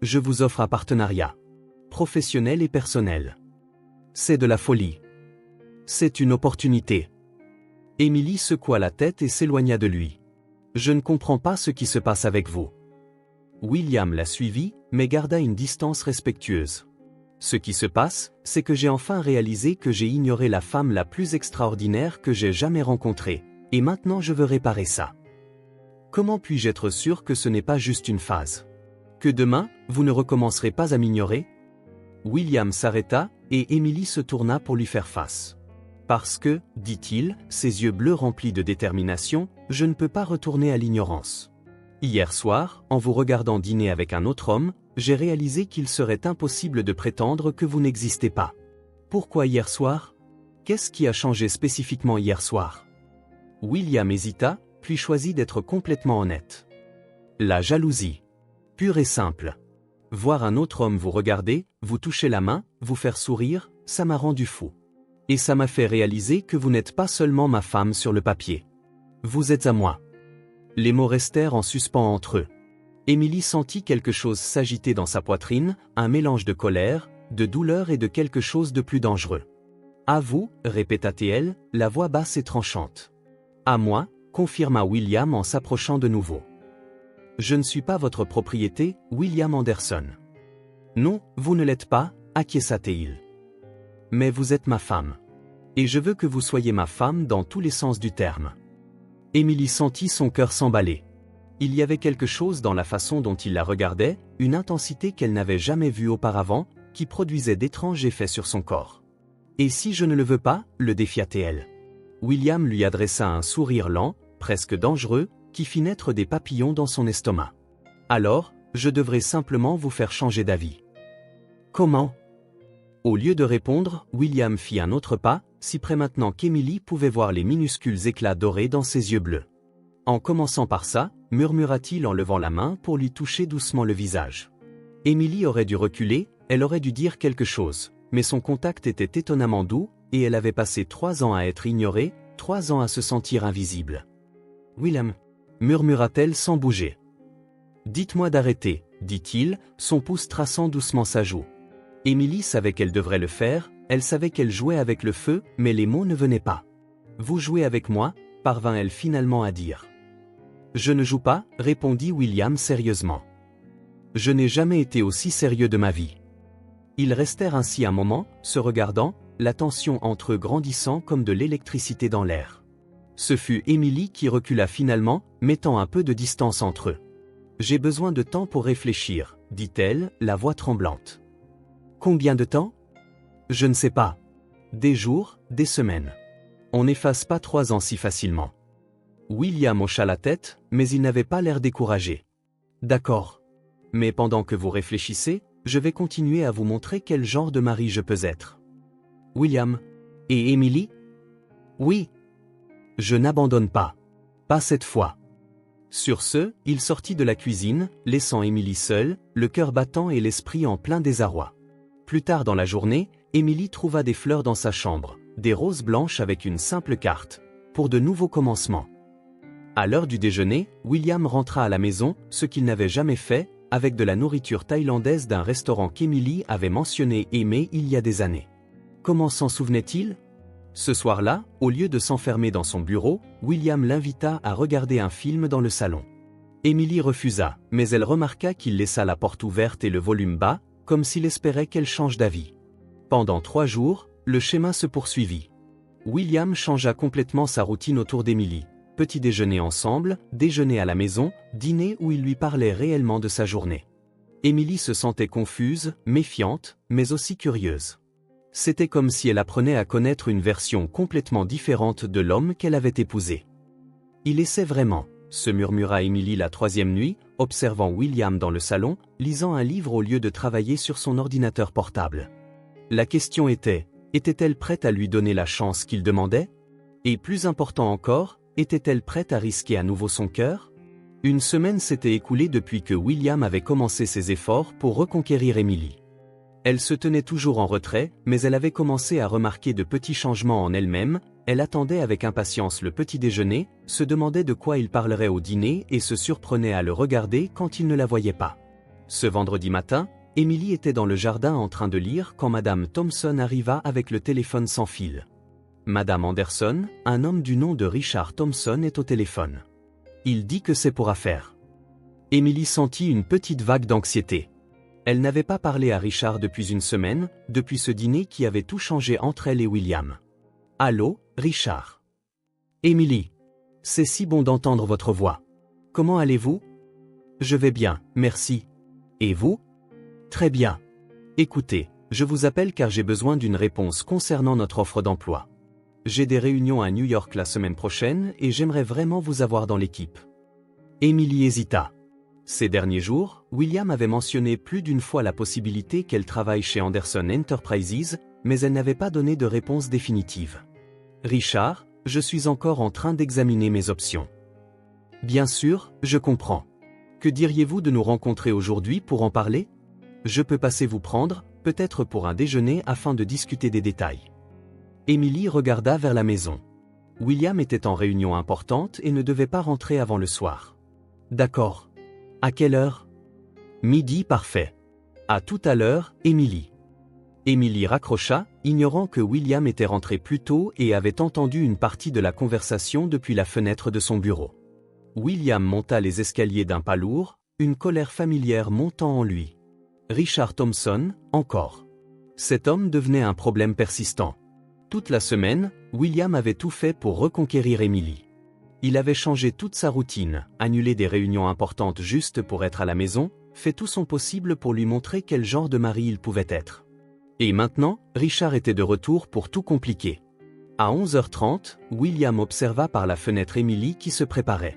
Je vous offre un partenariat. Professionnel et personnel. C'est de la folie. C'est une opportunité. Émilie secoua la tête et s'éloigna de lui. Je ne comprends pas ce qui se passe avec vous. William la suivit, mais garda une distance respectueuse. Ce qui se passe, c'est que j'ai enfin réalisé que j'ai ignoré la femme la plus extraordinaire que j'ai jamais rencontrée, et maintenant je veux réparer ça. Comment puis-je être sûr que ce n'est pas juste une phase? Que demain, vous ne recommencerez pas à m'ignorer? William s'arrêta, et Émilie se tourna pour lui faire face. Parce que, dit-il, ses yeux bleus remplis de détermination, je ne peux pas retourner à l'ignorance. Hier soir, en vous regardant dîner avec un autre homme, j'ai réalisé qu'il serait impossible de prétendre que vous n'existez pas. Pourquoi hier soir? Qu'est-ce qui a changé spécifiquement hier soir? William hésita, puis choisit d'être complètement honnête. La jalousie. Pure et simple. Voir un autre homme vous regarder, vous toucher la main, vous faire sourire, ça m'a rendu fou. Et ça m'a fait réaliser que vous n'êtes pas seulement ma femme sur le papier. Vous êtes à moi. Les mots restèrent en suspens entre eux. Émilie sentit quelque chose s'agiter dans sa poitrine, un mélange de colère, de douleur et de quelque chose de plus dangereux. « À vous » répéta-t-elle, la voix basse et tranchante. « À moi » confirma William en s'approchant de nouveau. « Je ne suis pas votre propriété, William Anderson. »« Non, vous ne l'êtes pas » acquiesça-t-il. « Mais vous êtes ma femme. Et je veux que vous soyez ma femme dans tous les sens du terme. » Émilie sentit son cœur s'emballer. Il y avait quelque chose dans la façon dont il la regardait, une intensité qu'elle n'avait jamais vue auparavant, qui produisait d'étranges effets sur son corps. « Et si je ne le veux pas » le défia-t-elle. William lui adressa un sourire lent, presque dangereux, qui fit naître des papillons dans son estomac. « Alors, je devrais simplement vous faire changer d'avis. »« Comment ?» Au lieu de répondre, William fit un autre pas, si près maintenant qu'Émilie pouvait voir les minuscules éclats dorés dans ses yeux bleus. « En commençant par ça » murmura-t-il en levant la main pour lui toucher doucement le visage. Émilie aurait dû reculer, elle aurait dû dire quelque chose, mais son contact était étonnamment doux, et elle avait passé 3 ans à être ignorée, 3 ans à se sentir invisible. « William » murmura-t-elle sans bouger. « Dites-moi d'arrêter » dit-il, son pouce traçant doucement sa joue. Émilie savait qu'elle devrait le faire, elle savait qu'elle jouait avec le feu, mais les mots ne venaient pas. « Vous jouez avec moi » parvint-elle finalement à dire. « Je ne joue pas » répondit William sérieusement. « Je n'ai jamais été aussi sérieux de ma vie. » Ils restèrent ainsi un moment, se regardant, la tension entre eux grandissant comme de l'électricité dans l'air. Ce fut Émilie qui recula finalement, mettant un peu de distance entre eux. « J'ai besoin de temps pour réfléchir » dit-elle, la voix tremblante. « Combien de temps ? Je ne sais pas. Des jours, des semaines. On n'efface pas 3 ans si facilement. » William hocha la tête, mais il n'avait pas l'air découragé. « D'accord. Mais pendant que vous réfléchissez, je vais continuer à vous montrer quel genre de mari je peux être. » William. Et Émilie? Oui. Je n'abandonne pas. Pas cette fois. Sur ce, il sortit de la cuisine, laissant Émilie seule, le cœur battant et l'esprit en plein désarroi. Plus tard dans la journée, Émilie trouva des fleurs dans sa chambre, des roses blanches avec une simple carte, pour de nouveaux commencements. À l'heure du déjeuner, William rentra à la maison, ce qu'il n'avait jamais fait, avec de la nourriture thaïlandaise d'un restaurant qu'Émilie avait mentionné aimer il y a des années. Comment s'en souvenait-il? Ce soir-là, au lieu de s'enfermer dans son bureau, William l'invita à regarder un film dans le salon. Émilie refusa, mais elle remarqua qu'il laissa la porte ouverte et le volume bas, comme s'il espérait qu'elle change d'avis. Pendant 3 jours, le schéma se poursuivit. William changea complètement sa routine autour d'Émilie. Petit déjeuner ensemble, déjeuner à la maison, dîner où il lui parlait réellement de sa journée. Émilie se sentait confuse, méfiante, mais aussi curieuse. C'était comme si elle apprenait à connaître une version complètement différente de l'homme qu'elle avait épousé. « Il essaie vraiment », se murmura Émilie la 3e nuit, observant William dans le salon, lisant un livre au lieu de travailler sur son ordinateur portable. La question était-elle prête à lui donner la chance qu'il demandait? Et plus important encore, était-elle prête à risquer à nouveau son cœur? Une semaine s'était écoulée depuis que William avait commencé ses efforts pour reconquérir Emily. Elle se tenait toujours en retrait, mais elle avait commencé à remarquer de petits changements en elle-même. Elle attendait avec impatience le petit déjeuner, se demandait de quoi il parlerait au dîner et se surprenait à le regarder quand il ne la voyait pas. Ce vendredi matin, Emily était dans le jardin en train de lire quand Madame Thompson arriva avec le téléphone sans fil. Madame Anderson, un homme du nom de Richard Thompson, est au téléphone. Il dit que c'est pour affaires. Emily sentit une petite vague d'anxiété. Elle n'avait pas parlé à Richard depuis une semaine, depuis ce dîner qui avait tout changé entre elle et William. « Allô, Richard. »« Emily. C'est si bon d'entendre votre voix. Comment allez-vous ? » ?»« Je vais bien, merci. Et vous ? » ?»« Très bien. Écoutez, je vous appelle car j'ai besoin d'une réponse concernant notre offre d'emploi. J'ai des réunions à New York la semaine prochaine et j'aimerais vraiment vous avoir dans l'équipe. » Emily hésita. Ces derniers jours, William avait mentionné plus d'une fois la possibilité qu'elle travaille chez Anderson Enterprises, mais elle n'avait pas donné de réponse définitive. « Richard, je suis encore en train d'examiner mes options. » « Bien sûr, je comprends. Que diriez-vous de nous rencontrer aujourd'hui pour en parler ? Je peux passer vous prendre, peut-être pour un déjeuner afin de discuter des détails. » Emily regarda vers la maison. William était en réunion importante et ne devait pas rentrer avant le soir. « D'accord. À quelle heure ? » ? « Midi, parfait. À tout à l'heure, Emily. » Emily raccrocha, ignorant que William était rentré plus tôt et avait entendu une partie de la conversation depuis la fenêtre de son bureau. William monta les escaliers d'un pas lourd, une colère familière montant en lui. Richard Thompson, encore. Cet homme devenait un problème persistant. Toute la semaine, William avait tout fait pour reconquérir Emily. Il avait changé toute sa routine, annulé des réunions importantes juste pour être à la maison, fait tout son possible pour lui montrer quel genre de mari il pouvait être. Et maintenant, Richard était de retour pour tout compliquer. À 11h30, William observa par la fenêtre Emily qui se préparait.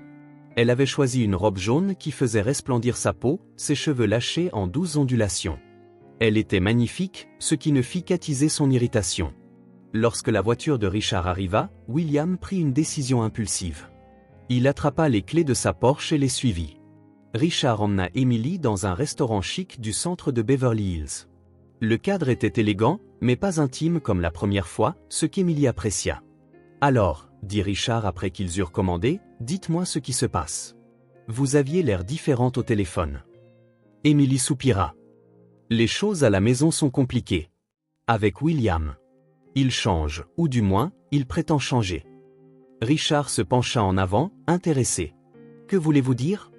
Elle avait choisi une robe jaune qui faisait resplendir sa peau, ses cheveux lâchés en douces ondulations. Elle était magnifique, ce qui ne fit qu'attiser son irritation. Lorsque la voiture de Richard arriva, William prit une décision impulsive. Il attrapa les clés de sa Porsche et les suivit. Richard emmena Emily dans un restaurant chic du centre de Beverly Hills. Le cadre était élégant, mais pas intime comme la première fois, ce qu'Emily apprécia. « Alors, » dit Richard après qu'ils eurent commandé, « dites-moi ce qui se passe. Vous aviez l'air différente au téléphone. » Emily soupira. « Les choses à la maison sont compliquées. Avec William. Il change, ou du moins, il prétend changer. » Richard se pencha en avant, intéressé. « Que voulez-vous dire ? »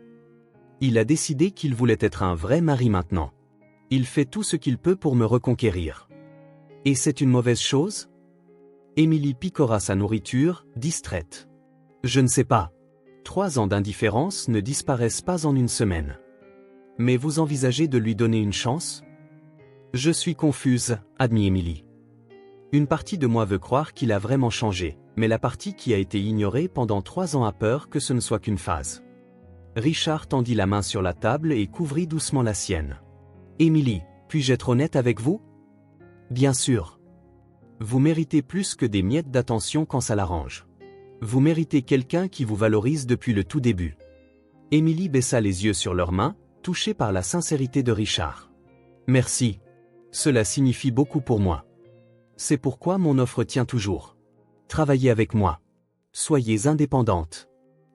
Il a décidé qu'il voulait être un vrai mari maintenant. Il fait tout ce qu'il peut pour me reconquérir. Et c'est une mauvaise chose ? Emily picora sa nourriture, distraite. Je ne sais pas. 3 ans d'indifférence ne disparaissent pas en une semaine. Mais vous envisagez de lui donner une chance ? Je suis confuse, admit Emily. Une partie de moi veut croire qu'il a vraiment changé, mais la partie qui a été ignorée pendant 3 ans a peur que ce ne soit qu'une phase. Richard tendit la main sur la table et couvrit doucement la sienne. Emily, puis-je être honnête avec vous ? Bien sûr. Vous méritez plus que des miettes d'attention quand ça l'arrange. Vous méritez quelqu'un qui vous valorise depuis le tout début. Emily baissa les yeux sur leurs mains, touchée par la sincérité de Richard. Merci. Cela signifie beaucoup pour moi. C'est pourquoi mon offre tient toujours. Travaillez avec moi. Soyez indépendante.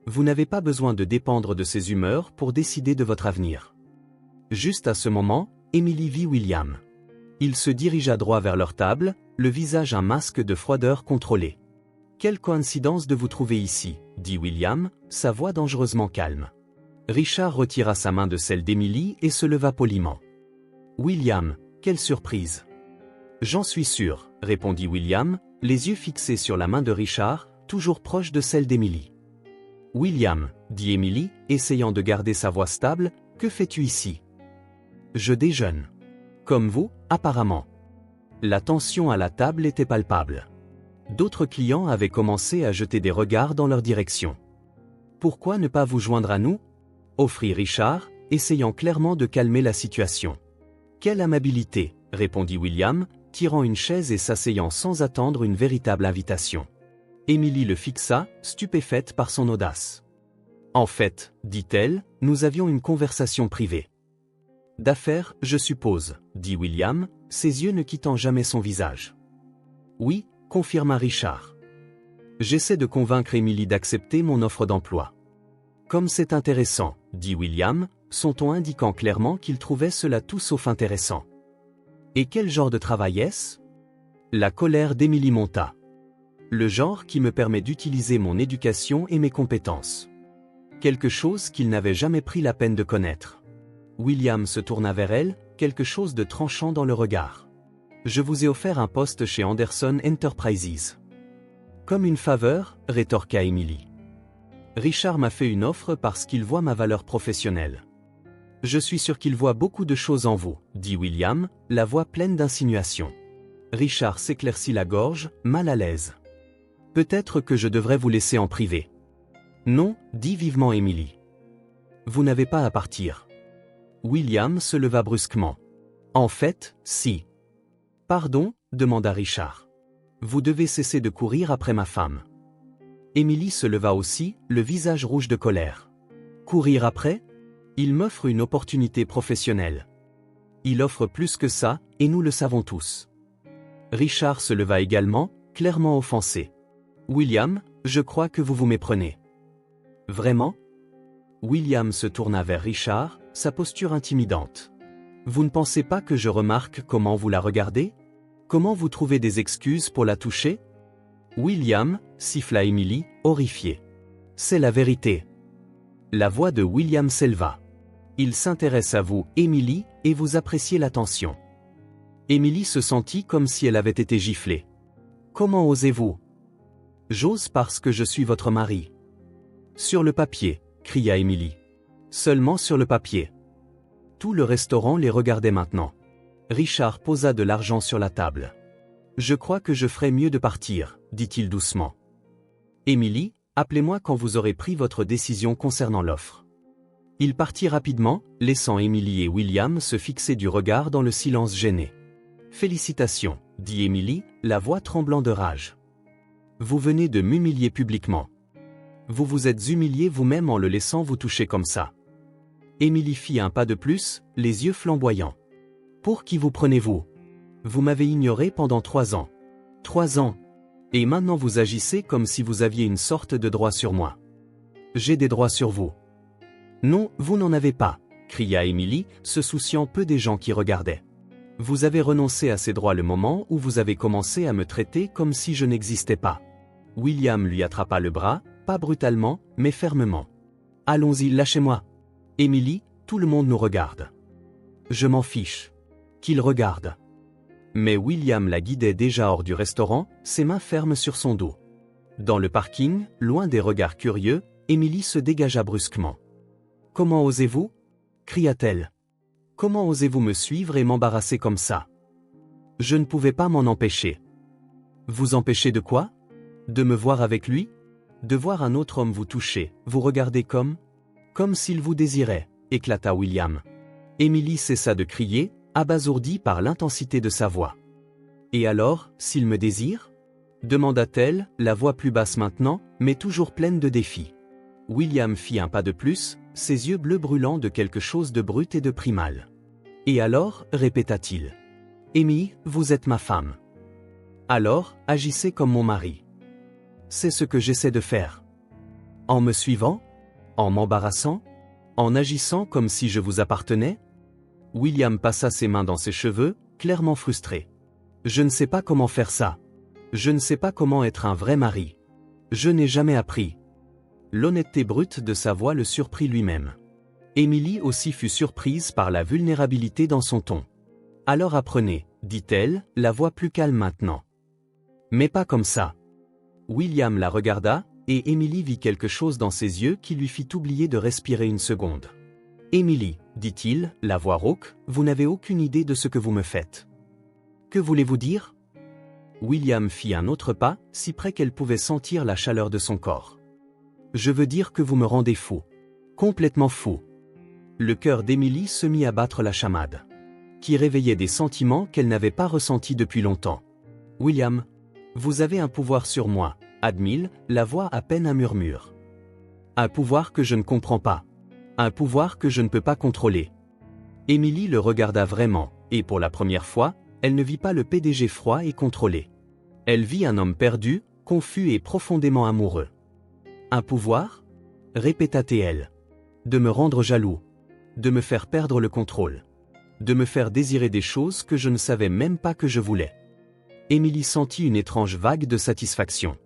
Vous n'avez pas besoin de dépendre de ses humeurs pour décider de votre avenir. Juste à ce moment, Emily vit William. Il se dirigea droit vers leur table, le visage un masque de froideur contrôlée. « Quelle coïncidence de vous trouver ici » dit William, sa voix dangereusement calme. Richard retira sa main de celle d'Emily et se leva poliment. « William, quelle surprise !»« J'en suis sûr » répondit William, les yeux fixés sur la main de Richard, toujours proche de celle d'Emily. « William, » dit Emily, essayant de garder sa voix stable, « que fais-tu ici ?»« Je déjeune. » « Comme vous, apparemment. » La tension à la table était palpable. D'autres clients avaient commencé à jeter des regards dans leur direction. « Pourquoi ne pas vous joindre à nous ?» offrit Richard, essayant clairement de calmer la situation. « Quelle amabilité !» répondit William, tirant une chaise et s'asseyant sans attendre une véritable invitation. Emily le fixa, stupéfaite par son audace. « En fait, dit-elle, nous avions une conversation privée. D'affaires, je suppose, dit William, ses yeux ne quittant jamais son visage. Oui, confirma Richard. J'essaie de convaincre Emily d'accepter mon offre d'emploi. Comme c'est intéressant, dit William, son ton indiquant clairement qu'il trouvait cela tout sauf intéressant. Et quel genre de travail est-ce? La colère d'Emily monta. Le genre qui me permet d'utiliser mon éducation et mes compétences. Quelque chose qu'il n'avait jamais pris la peine de connaître. William se tourna vers elle, quelque chose de tranchant dans le regard. Je vous ai offert un poste chez Anderson Enterprises. Comme une faveur, rétorqua Emily. Richard m'a fait une offre parce qu'il voit ma valeur professionnelle. Je suis sûr qu'il voit beaucoup de choses en vous, dit William, la voix pleine d'insinuation. Richard s'éclaircit la gorge, mal à l'aise. Peut-être que je devrais vous laisser en privé. Non, dit vivement Emily. Vous n'avez pas à partir. William se leva brusquement. En fait, si. Pardon, demanda Richard. Vous devez cesser de courir après ma femme. Emily se leva aussi, le visage rouge de colère. Courir après? Il m'offre une opportunité professionnelle. Il offre plus que ça, et nous le savons tous. Richard se leva également, clairement offensé. William, je crois que vous vous méprenez. Vraiment? William se tourna vers Richard, sa posture intimidante. Vous ne pensez pas que je remarque comment vous la regardez? Comment vous trouvez des excuses pour la toucher? William, siffla Emily, horrifiée. C'est la vérité. La voix de William s'éleva. Il s'intéresse à vous, Emily, et vous appréciez l'attention. Emily se sentit comme si elle avait été giflée. Comment osez-vous? J'ose parce que je suis votre mari. Sur le papier, cria Emily. Seulement sur le papier. Tout le restaurant les regardait maintenant. Richard posa de l'argent sur la table. Je crois que je ferais mieux de partir, dit-il doucement. Emily, appelez-moi quand vous aurez pris votre décision concernant l'offre. Il partit rapidement, laissant Emily et William se fixer du regard dans le silence gêné. Félicitations, dit Emily, la voix tremblant de rage. Vous venez de m'humilier publiquement. Vous vous êtes humilié vous-même en le laissant vous toucher comme ça. Emily fit un pas de plus, les yeux flamboyants. Pour qui vous prenez-vous? Vous m'avez ignoré pendant 3 ans. 3 ans. Et maintenant vous agissez comme si vous aviez une sorte de droit sur moi. J'ai des droits sur vous. Non, vous n'en avez pas, cria Emily, se souciant peu des gens qui regardaient. Vous avez renoncé à ces droits le moment où vous avez commencé à me traiter comme si je n'existais pas. William lui attrapa le bras, pas brutalement, mais fermement. Allons-y, lâchez-moi. Emily, tout le monde nous regarde. Je m'en fiche. Qu'il regarde. Mais William la guidait déjà hors du restaurant, ses mains fermes sur son dos. Dans le parking, loin des regards curieux, Emily se dégagea brusquement. « Comment osez-vous » cria-t-elle. « Comment osez-vous me suivre et m'embarrasser comme ça ?» Je ne pouvais pas m'en empêcher. Vous empêcher de quoi? De me voir avec lui? De voir un autre homme vous toucher, vous regarder comme s'il vous désirait, éclata William. Emily cessa de crier, abasourdie par l'intensité de sa voix. Et alors, s'il me désire? Demanda-t-elle, la voix plus basse maintenant, mais toujours pleine de défi. William fit un pas de plus, ses yeux bleus brûlants de quelque chose de brut et de primal. Et alors, répéta-t-il. Amy, vous êtes ma femme. Alors, agissez comme mon mari. C'est ce que j'essaie de faire. En me suivant? En m'embarrassant? En agissant comme si je vous appartenais? William passa ses mains dans ses cheveux, clairement frustré. Je ne sais pas comment faire ça. Je ne sais pas comment être un vrai mari. Je n'ai jamais appris. L'honnêteté brute de sa voix le surprit lui-même. Emily aussi fut surprise par la vulnérabilité dans son ton. Alors apprenez, dit-elle, la voix plus calme maintenant. Mais pas comme ça. William la regarda, et Emily vit quelque chose dans ses yeux qui lui fit oublier de respirer une seconde. Emily, dit-il, la voix rauque, vous n'avez aucune idée de ce que vous me faites. Que voulez-vous dire? William fit un autre pas, si près qu'elle pouvait sentir la chaleur de son corps. Je veux dire que vous me rendez fou. Complètement fou. Le cœur d'Emily se mit à battre la chamade, qui réveillait des sentiments qu'elle n'avait pas ressentis depuis longtemps. William, vous avez un pouvoir sur moi, admit-il, la voix à peine un murmure. Un pouvoir que je ne comprends pas. Un pouvoir que je ne peux pas contrôler. Émilie le regarda vraiment, et pour la première fois, elle ne vit pas le PDG froid et contrôlé. Elle vit un homme perdu, confus et profondément amoureux. Un pouvoir ? Répéta-t-elle. De me rendre jaloux. De me faire perdre le contrôle. De me faire désirer des choses que je ne savais même pas que je voulais. Émilie sentit une étrange vague de satisfaction.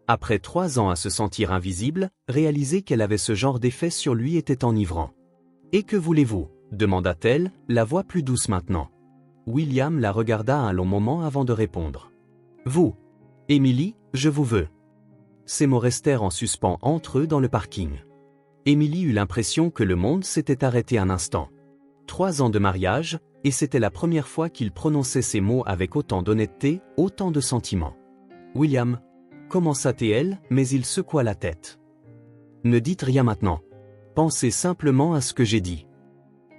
Après 3 ans à se sentir invisible, réaliser qu'elle avait ce genre d'effet sur lui était enivrant. « Et que voulez-vous » demanda-t-elle, la voix plus douce maintenant. William la regarda un long moment avant de répondre. « Vous. Émilie, je vous veux. » Ces mots restèrent en suspens entre eux dans le parking. Émilie eut l'impression que le monde s'était arrêté un instant. 3 ans de mariage, et c'était la première fois qu'il prononçait ces mots avec autant d'honnêteté, autant de sentiments. « William » commença-t-elle, mais il secoua la tête. « Ne dites rien maintenant. Pensez simplement à ce que j'ai dit. »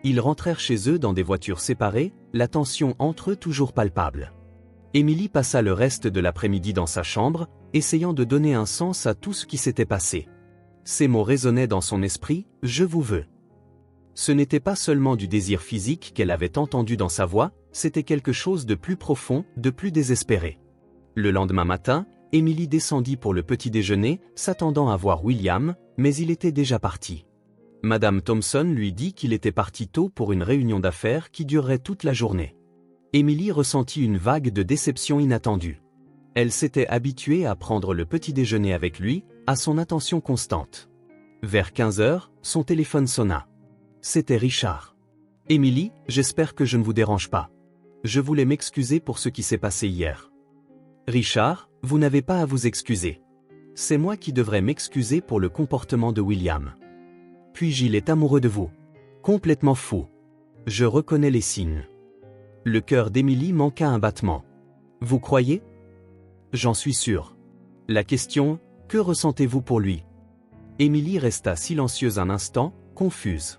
Ils rentrèrent chez eux dans des voitures séparées, la tension entre eux toujours palpable. Émilie passa le reste de l'après-midi dans sa chambre, essayant de donner un sens à tout ce qui s'était passé. Ces mots résonnaient dans son esprit, « Je vous veux ». Ce n'était pas seulement du désir physique qu'elle avait entendu dans sa voix, c'était quelque chose de plus profond, de plus désespéré. Le lendemain matin, Émilie descendit pour le petit déjeuner, s'attendant à voir William, mais il était déjà parti. Madame Thompson lui dit qu'il était parti tôt pour une réunion d'affaires qui durerait toute la journée. Émilie ressentit une vague de déception inattendue. Elle s'était habituée à prendre le petit déjeuner avec lui, à son attention constante. Vers 15 heures, son téléphone sonna. C'était Richard. « Émilie, j'espère que je ne vous dérange pas. Je voulais m'excuser pour ce qui s'est passé hier. » Richard, vous n'avez pas à vous excuser. C'est moi qui devrais m'excuser pour le comportement de William. Puis Gilles est amoureux de vous. Complètement fou. Je reconnais les signes. Le cœur d'Émilie manqua un battement. Vous croyez ? J'en suis sûr. La question, que ressentez-vous pour lui ? Émilie resta silencieuse un instant, confuse.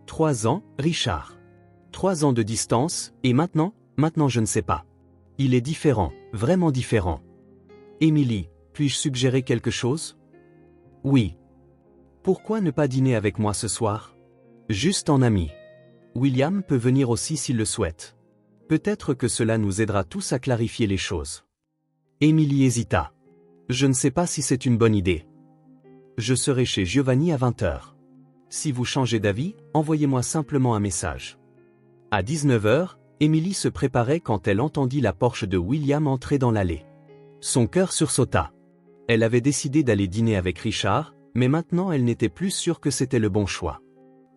3 ans, Richard. 3 ans de distance, et maintenant je ne sais pas. Il est différent, vraiment différent. Émilie, puis-je suggérer quelque chose ? Oui. Pourquoi ne pas dîner avec moi ce soir ? Juste en ami. William peut venir aussi s'il le souhaite. Peut-être que cela nous aidera tous à clarifier les choses. Émilie hésita. Je ne sais pas si c'est une bonne idée. Je serai chez Giovanni à 20 h. Si vous changez d'avis, envoyez-moi simplement un message. À 19 h, Émilie se préparait quand elle entendit la Porsche de William entrer dans l'allée. Son cœur sursauta. Elle avait décidé d'aller dîner avec Richard, mais maintenant elle n'était plus sûre que c'était le bon choix.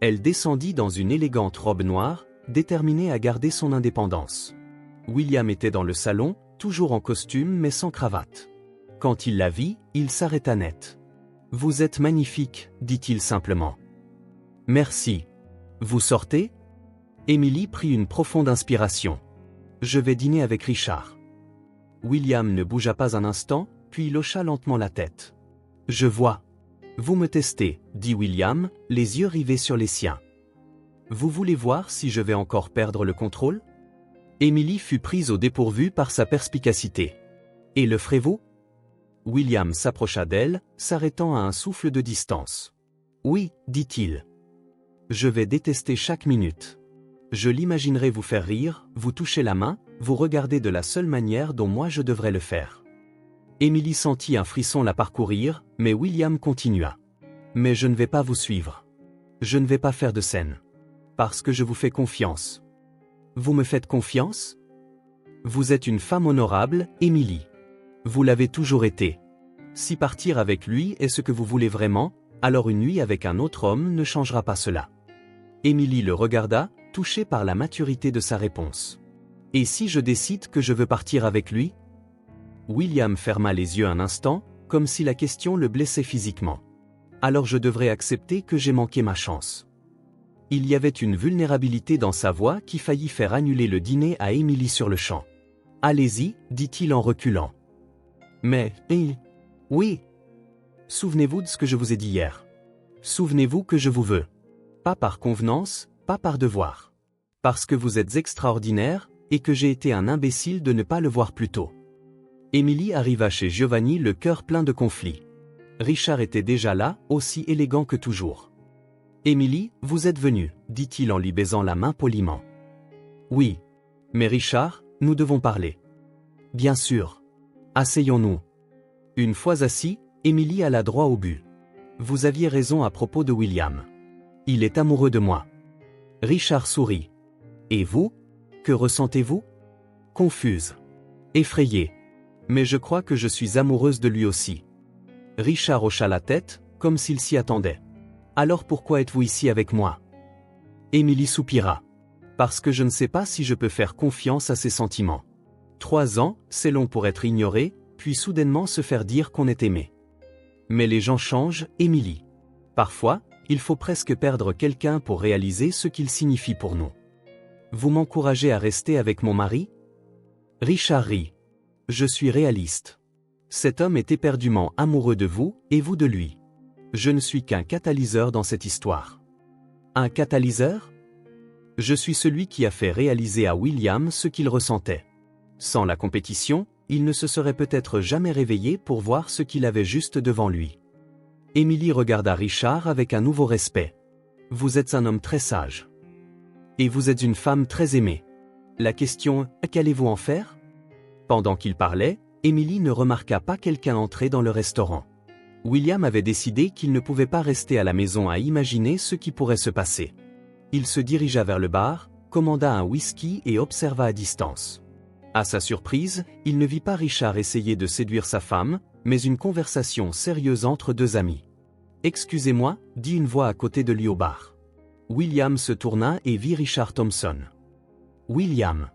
Elle descendit dans une élégante robe noire, déterminée à garder son indépendance. William était dans le salon, toujours en costume mais sans cravate. Quand il la vit, il s'arrêta net. « Vous êtes magnifique », dit-il simplement. « Merci. Vous sortez ?» Émilie prit une profonde inspiration. « Je vais dîner avec Richard. » William ne bougea pas un instant, puis il hocha lentement la tête. « Je vois. Vous me testez, » dit William, les yeux rivés sur les siens. « Vous voulez voir si je vais encore perdre le contrôle ?» Émilie fut prise au dépourvu par sa perspicacité. « Et le ferez-vous » William s'approcha d'elle, s'arrêtant à un souffle de distance. « Oui, » dit-il. « Je vais détester chaque minute. Je l'imaginerai vous faire rire, vous toucher la main, vous regarder de la seule manière dont moi je devrais le faire. » Émilie sentit un frisson la parcourir, mais William continua. « Mais je ne vais pas vous suivre. Je ne vais pas faire de scène. Parce que je vous fais confiance. » Vous me faites confiance ? Vous êtes une femme honorable, Émilie. Vous l'avez toujours été. Si partir avec lui est ce que vous voulez vraiment, alors une nuit avec un autre homme ne changera pas cela. Émilie le regarda, touchée par la maturité de sa réponse. Et si je décide que je veux partir avec lui ? William ferma les yeux un instant, comme si la question le blessait physiquement. Alors je devrais accepter que j'ai manqué ma chance. Il y avait une vulnérabilité dans sa voix qui faillit faire annuler le dîner à Émilie sur le champ. « Allez-y, » dit-il en reculant. « Mais, oui. Souvenez-vous de ce que je vous ai dit hier. Souvenez-vous que je vous veux. Pas par convenance, pas par devoir. Parce que vous êtes extraordinaire, et que j'ai été un imbécile de ne pas le voir plus tôt. » Émilie arriva chez Giovanni le cœur plein de conflits. Richard était déjà là, aussi élégant que toujours. « Émilie, vous êtes venue, dit-il en lui baisant la main poliment. « Oui. Mais Richard, nous devons parler. »« Bien sûr. Asseyons-nous. » Une fois assis, Émilie alla droit au but. « Vous aviez raison à propos de William. Il est amoureux de moi. » Richard sourit. « Et vous? Que ressentez-vous? » Confuse. Effrayée. « Mais je crois que je suis amoureuse de lui aussi. » Richard hocha la tête, comme s'il s'y attendait. « Alors pourquoi êtes-vous ici avec moi? » Émilie soupira. « Parce que je ne sais pas si je peux faire confiance à ses sentiments. 3 ans, c'est long pour être ignoré, puis soudainement se faire dire qu'on est aimé. Mais les gens changent, Émilie. Parfois, il faut presque perdre quelqu'un pour réaliser ce qu'il signifie pour nous. Vous m'encouragez à rester avec mon mari? » Richard rit. « Je suis réaliste. Cet homme est éperdument amoureux de vous, et vous de lui. Je ne suis qu'un catalyseur dans cette histoire. » Un catalyseur? Je suis celui qui a fait réaliser à William ce qu'il ressentait. Sans la compétition, il ne se serait peut-être jamais réveillé pour voir ce qu'il avait juste devant lui. Émilie regarda Richard avec un nouveau respect. « Vous êtes un homme très sage. Et vous êtes une femme très aimée. La question, qu'allez-vous en faire ?» Pendant qu'il parlait, Émilie ne remarqua pas quelqu'un entrer dans le restaurant. William avait décidé qu'il ne pouvait pas rester à la maison à imaginer ce qui pourrait se passer. Il se dirigea vers le bar, commanda un whisky et observa à distance. À sa surprise, il ne vit pas Richard essayer de séduire sa femme, mais une conversation sérieuse entre 2 amis. « Excusez-moi, » dit une voix à côté de lui au bar. William se tourna et vit Richard Thompson. « William.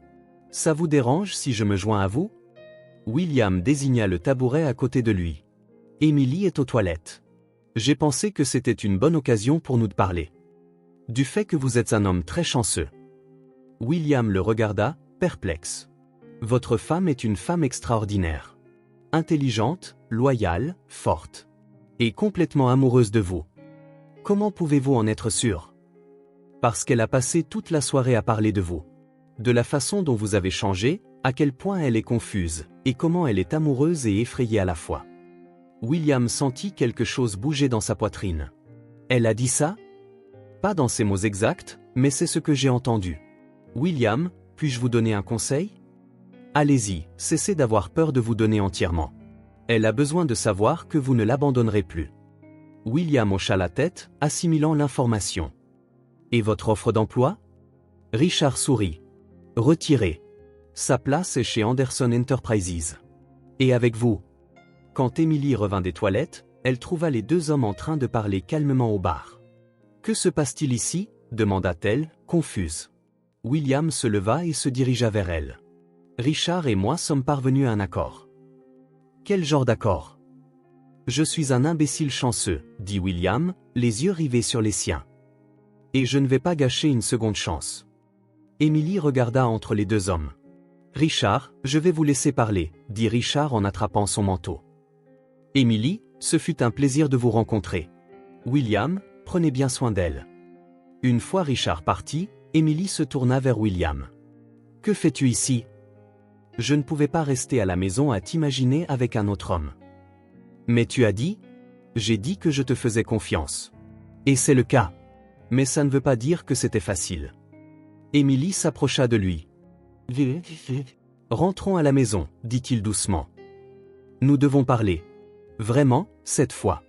Ça vous dérange si je me joins à vous ?» William désigna le tabouret à côté de lui. « Émilie est aux toilettes. J'ai pensé que c'était une bonne occasion pour nous de parler. Du fait que vous êtes un homme très chanceux. » William le regarda, perplexe. « Votre femme est une femme extraordinaire. Intelligente, loyale, forte. Et complètement amoureuse de vous. Comment pouvez-vous en être sûr? Parce qu'elle a passé toute la soirée à parler de vous. De la façon dont vous avez changé, à quel point elle est confuse, et comment elle est amoureuse et effrayée à la fois. » William sentit quelque chose bouger dans sa poitrine. « Elle a dit ça? » Pas dans ces mots exacts, mais c'est ce que j'ai entendu. « William, puis-je vous donner un conseil? Allez-y, cessez d'avoir peur de vous donner entièrement. Elle a besoin de savoir que vous ne l'abandonnerez plus. » William hocha la tête, assimilant l'information. « Et votre offre d'emploi? » Richard sourit. « Retiré. Sa place est chez Anderson Enterprises. Et avec vous? » Quand Émilie revint des toilettes, elle trouva les 2 hommes en train de parler calmement au bar. « Que se passe-t-il ici? » demanda-t-elle, confuse. William se leva et se dirigea vers elle. « Richard et moi sommes parvenus à un accord. » « Quel genre d'accord? »« Je suis un imbécile chanceux, » dit William, les yeux rivés sur les siens. « Et je ne vais pas gâcher une seconde chance. » Émilie regarda entre les 2 hommes. « Richard, je vais vous laisser parler, » dit Richard en attrapant son manteau. « Émilie, ce fut un plaisir de vous rencontrer. William, prenez bien soin d'elle. » Une fois Richard parti, Émilie se tourna vers William. « Que fais-tu ici? » « Je ne pouvais pas rester à la maison à t'imaginer avec un autre homme. »« Mais tu as dit? » »« J'ai dit que je te faisais confiance. Et c'est le cas. Mais ça ne veut pas dire que c'était facile. » Émilie s'approcha de lui. « Rentrons à la maison, dit-il doucement. Nous devons parler. Vraiment, cette fois. »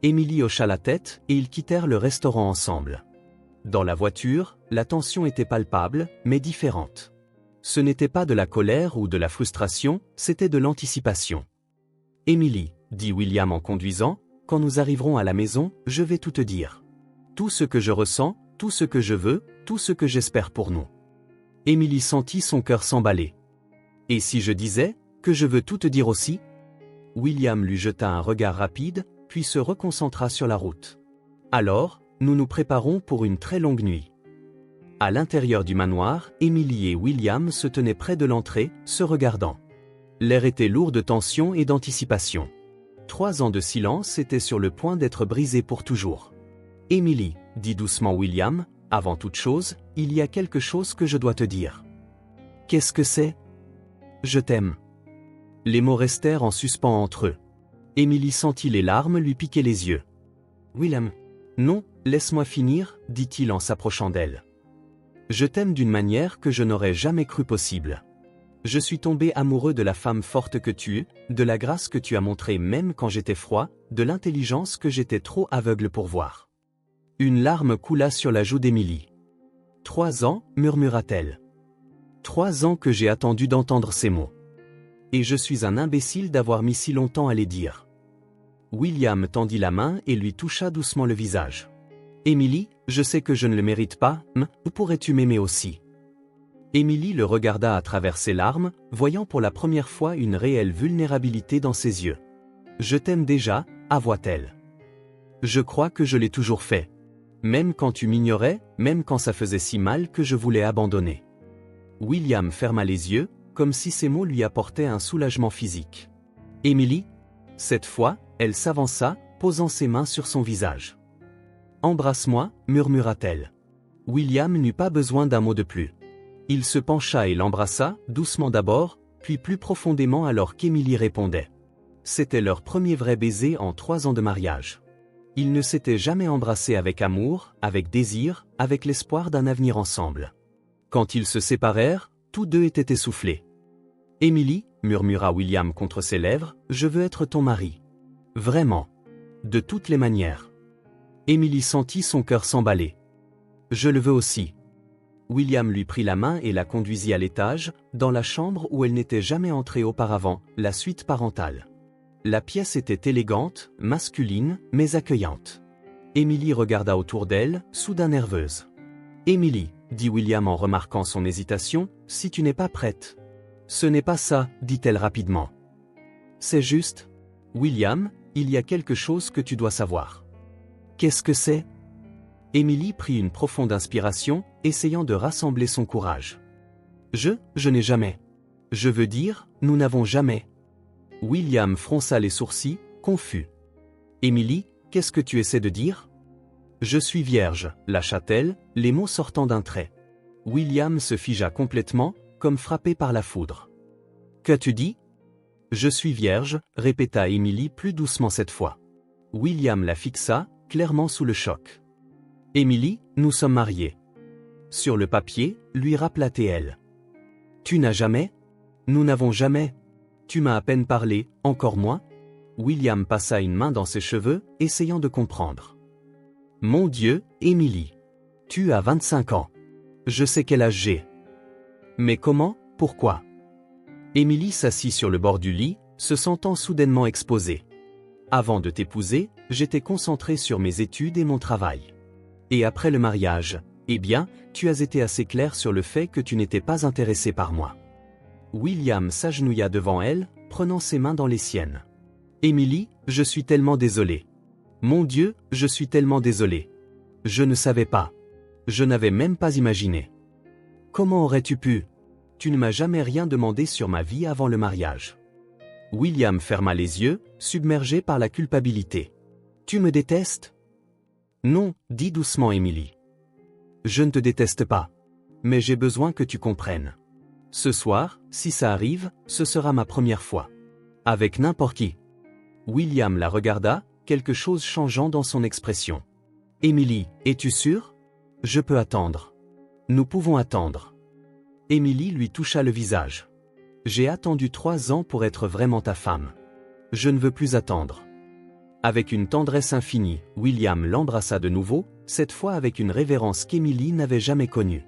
Émilie hocha la tête et ils quittèrent le restaurant ensemble. Dans la voiture, la tension était palpable, mais différente. Ce n'était pas de la colère ou de la frustration, c'était de l'anticipation. « Émilie, » dit William en conduisant, « quand nous arriverons à la maison, je vais tout te dire. Tout ce que je ressens, tout ce que je veux, tout ce que j'espère pour nous. » Émilie sentit son cœur s'emballer. « Et si je disais, que je veux tout te dire aussi ?» William lui jeta un regard rapide, puis se reconcentra sur la route. « Alors, nous nous préparons pour une très longue nuit. » À l'intérieur du manoir, Émilie et William se tenaient près de l'entrée, se regardant. L'air était lourd de tension et d'anticipation. 3 ans de silence étaient sur le point d'être brisés pour toujours. « Émilie, » dit doucement William, « avant toute chose, il y a quelque chose que je dois te dire. »« Qu'est-ce que c'est ? » « Je t'aime. » Les mots restèrent en suspens entre eux. Emily sentit les larmes lui piquer les yeux. William. Non, laisse-moi finir, dit-il en s'approchant d'elle. Je t'aime d'une manière que je n'aurais jamais cru possible. Je suis tombé amoureux de la femme forte que tu es, de la grâce que tu as montrée même quand j'étais froid, de l'intelligence que j'étais trop aveugle pour voir. Une larme coula sur la joue d'Emily. 3 ans, murmura-t-elle. 3 ans que j'ai attendu d'entendre ces mots. Et je suis un imbécile d'avoir mis si longtemps à les dire. William tendit la main et lui toucha doucement le visage. Emily, je sais que je ne le mérite pas, mais pourrais-tu m'aimer aussi? Emily le regarda à travers ses larmes, voyant pour la première fois une réelle vulnérabilité dans ses yeux. Je t'aime déjà, avoua-t-elle. Je crois que je l'ai toujours fait. Même quand tu m'ignorais, même quand ça faisait si mal que je voulais abandonner. William ferma les yeux, comme si ces mots lui apportaient un soulagement physique. Emily? Cette fois, elle s'avança, posant ses mains sur son visage. Embrasse-moi, murmura-t-elle. William n'eut pas besoin d'un mot de plus. Il se pencha et l'embrassa, doucement d'abord, puis plus profondément alors qu'Emily répondait. C'était leur premier vrai baiser en 3 ans de mariage. Ils ne s'étaient jamais embrassés avec amour, avec désir, avec l'espoir d'un avenir ensemble. Quand ils se séparèrent, tous deux étaient essoufflés. « Emily, murmura William contre ses lèvres, je veux être ton mari. Vraiment. De toutes les manières. » Emily sentit son cœur s'emballer. « Je le veux aussi. » William lui prit la main et la conduisit à l'étage, dans la chambre où elle n'était jamais entrée auparavant, la suite parentale. La pièce était élégante, masculine, mais accueillante. Emily regarda autour d'elle, soudain nerveuse. « Emily, dit William en remarquant son hésitation, si tu n'es pas prête. » Ce n'est pas ça, dit-elle rapidement. C'est juste. William, il y a quelque chose que tu dois savoir. Qu'est-ce que c'est? Emily prit une profonde inspiration, essayant de rassembler son courage. Je n'ai jamais. Je veux dire, nous n'avons jamais. William fronça les sourcils, confus. Emily, qu'est-ce que tu essaies de dire? Je suis vierge, lâcha-t-elle, les mots sortant d'un trait. William se figea complètement, comme frappé par la foudre. Qu'as-tu dit? Je suis vierge, répéta Emily plus doucement cette fois. William la fixa, clairement sous le choc. Emily, nous sommes mariés. Sur le papier, lui rappela T.L. Tu n'as jamais? Nous n'avons jamais. Tu m'as à peine parlé, encore moins? William passa une main dans ses cheveux, essayant de comprendre. Mon Dieu, Emily. Tu as 25 ans. Je sais quel âge j'ai. Mais comment, pourquoi? Emily s'assit sur le bord du lit, se sentant soudainement exposée. Avant de t'épouser, j'étais concentrée sur mes études et mon travail. Et après le mariage, eh bien, tu as été assez clair sur le fait que tu n'étais pas intéressée par moi. William s'agenouilla devant elle, prenant ses mains dans les siennes. Emily, je suis tellement désolé. Mon Dieu, je suis tellement désolé. Je ne savais pas. Je n'avais même pas imaginé. Comment aurais-tu pu? Tu ne m'as jamais rien demandé sur ma vie avant le mariage. William ferma les yeux, submergé par la culpabilité. Tu me détestes? Non, dit doucement Emily. Je ne te déteste pas. Mais j'ai besoin que tu comprennes. Ce soir, si ça arrive, ce sera ma première fois. Avec n'importe qui. William la regarda, quelque chose changeant dans son expression. Emily, es-tu sûre? Je peux attendre. Nous pouvons attendre. Emily lui toucha le visage. J'ai attendu 3 ans pour être vraiment ta femme. Je ne veux plus attendre. Avec une tendresse infinie, William l'embrassa de nouveau, cette fois avec une révérence qu'Emily n'avait jamais connue.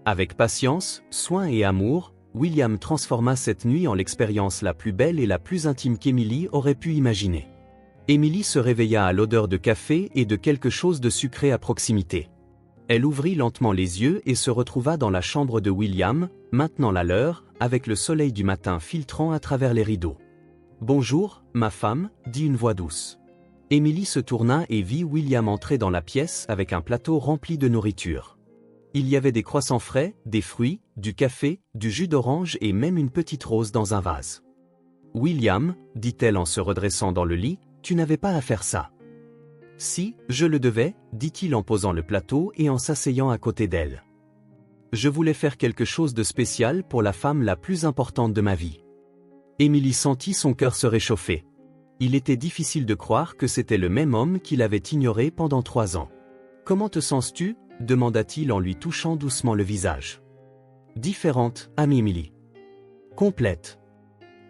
Avec patience, soin et amour, William transforma cette nuit en l'expérience la plus belle et la plus intime qu'Emily aurait pu imaginer. Emily se réveilla à l'odeur de café et de quelque chose de sucré à proximité. Elle ouvrit lentement les yeux et se retrouva dans la chambre de William, maintenant la leur, avec le soleil du matin filtrant à travers les rideaux. « Bonjour, ma femme » dit une voix douce. Emily se tourna et vit William entrer dans la pièce avec un plateau rempli de nourriture. Il y avait des croissants frais, des fruits, du café, du jus d'orange et même une petite rose dans un vase. « William » dit-elle en se redressant dans le lit, « tu n'avais pas à faire ça. » « Si, je le devais, » dit-il en posant le plateau et en s'asseyant à côté d'elle. « Je voulais faire quelque chose de spécial pour la femme la plus importante de ma vie. » Emily sentit son cœur se réchauffer. Il était difficile de croire que c'était le même homme qu'il avait ignoré pendant 3 ans. « Comment te sens-tu » demanda-t-il en lui touchant doucement le visage. « Différente, amie Emily. »« Complète. »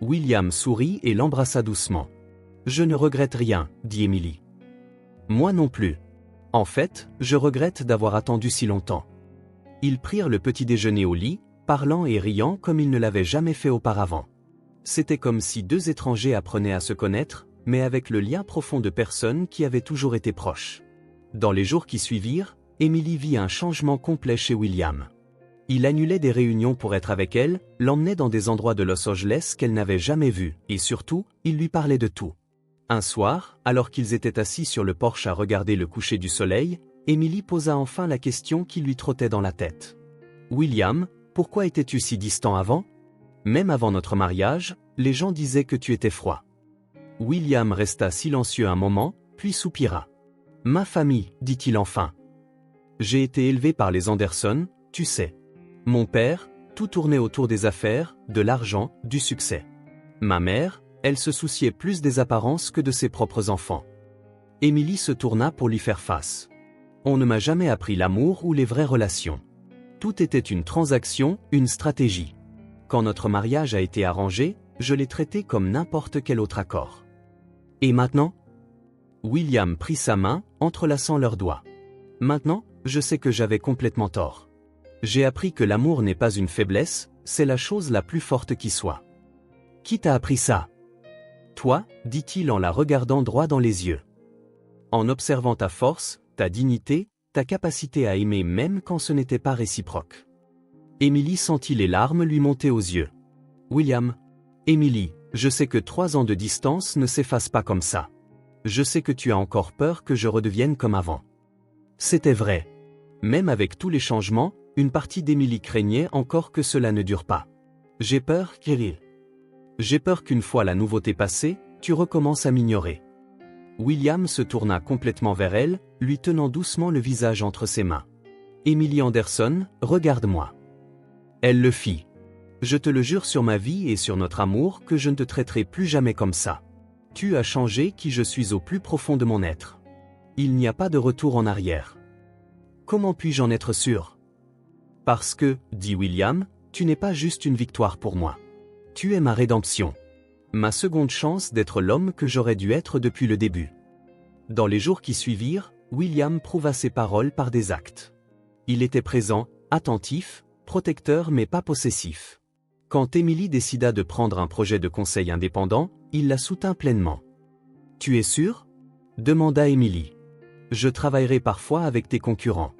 William sourit et l'embrassa doucement. « Je ne regrette rien, » dit Emily. « Moi non plus. En fait, je regrette d'avoir attendu si longtemps. » Ils prirent le petit déjeuner au lit, parlant et riant comme ils ne l'avaient jamais fait auparavant. C'était comme si 2 étrangers apprenaient à se connaître, mais avec le lien profond de personnes qui avaient toujours été proches. Dans les jours qui suivirent, Emily vit un changement complet chez William. Il annulait des réunions pour être avec elle, l'emmenait dans des endroits de Los Angeles qu'elle n'avait jamais vus, et surtout, il lui parlait de tout. Un soir, alors qu'ils étaient assis sur le porche à regarder le coucher du soleil, Emily posa enfin la question qui lui trottait dans la tête. « William, pourquoi étais-tu si distant avant ? Même avant notre mariage, les gens disaient que tu étais froid. » William resta silencieux un moment, puis soupira. « Ma famille, dit-il enfin. J'ai été élevé par les Anderson, tu sais. Mon père, tout tournait autour des affaires, de l'argent, du succès. Ma mère, elle se souciait plus des apparences que de ses propres enfants. » Emily se tourna pour lui faire face. « On ne m'a jamais appris l'amour ou les vraies relations. Tout était une transaction, une stratégie. Quand notre mariage a été arrangé, je l'ai traité comme n'importe quel autre accord. Et maintenant ? » William prit sa main, entrelaçant leurs doigts. « Maintenant, je sais que j'avais complètement tort. J'ai appris que l'amour n'est pas une faiblesse, c'est la chose la plus forte qui soit. » « Qui t'a appris ça ? » ?»« Toi, dit-il en la regardant droit dans les yeux. En observant ta force, ta dignité, ta capacité à aimer même quand ce n'était pas réciproque. » Emily sentit les larmes lui monter aux yeux. « William, Emily, je sais que 3 ans de distance ne s'effacent pas comme ça. Je sais que tu as encore peur que je redevienne comme avant. » C'était vrai. Même avec tous les changements, une partie d'Emily craignait encore que cela ne dure pas. « J'ai peur, Kirill. J'ai peur qu'une fois la nouveauté passée, tu recommences à m'ignorer. » William se tourna complètement vers elle, lui tenant doucement le visage entre ses mains. « Emily Anderson, regarde-moi. » Elle le fit. « Je te le jure sur ma vie et sur notre amour que je ne te traiterai plus jamais comme ça. Tu as changé qui je suis au plus profond de mon être. Il n'y a pas de retour en arrière. » « Comment puis-je en être sûr ? » « Parce que, dit William, tu n'es pas juste une victoire pour moi. Tu es ma rédemption. Ma seconde chance d'être l'homme que j'aurais dû être depuis le début. » Dans les jours qui suivirent, William prouva ses paroles par des actes. Il était présent, attentif, protecteur mais pas possessif. Quand Emily décida de prendre un projet de conseil indépendant, il la soutint pleinement. « Tu es sûr ? » demanda Emily. « Je travaillerai parfois avec tes concurrents. »«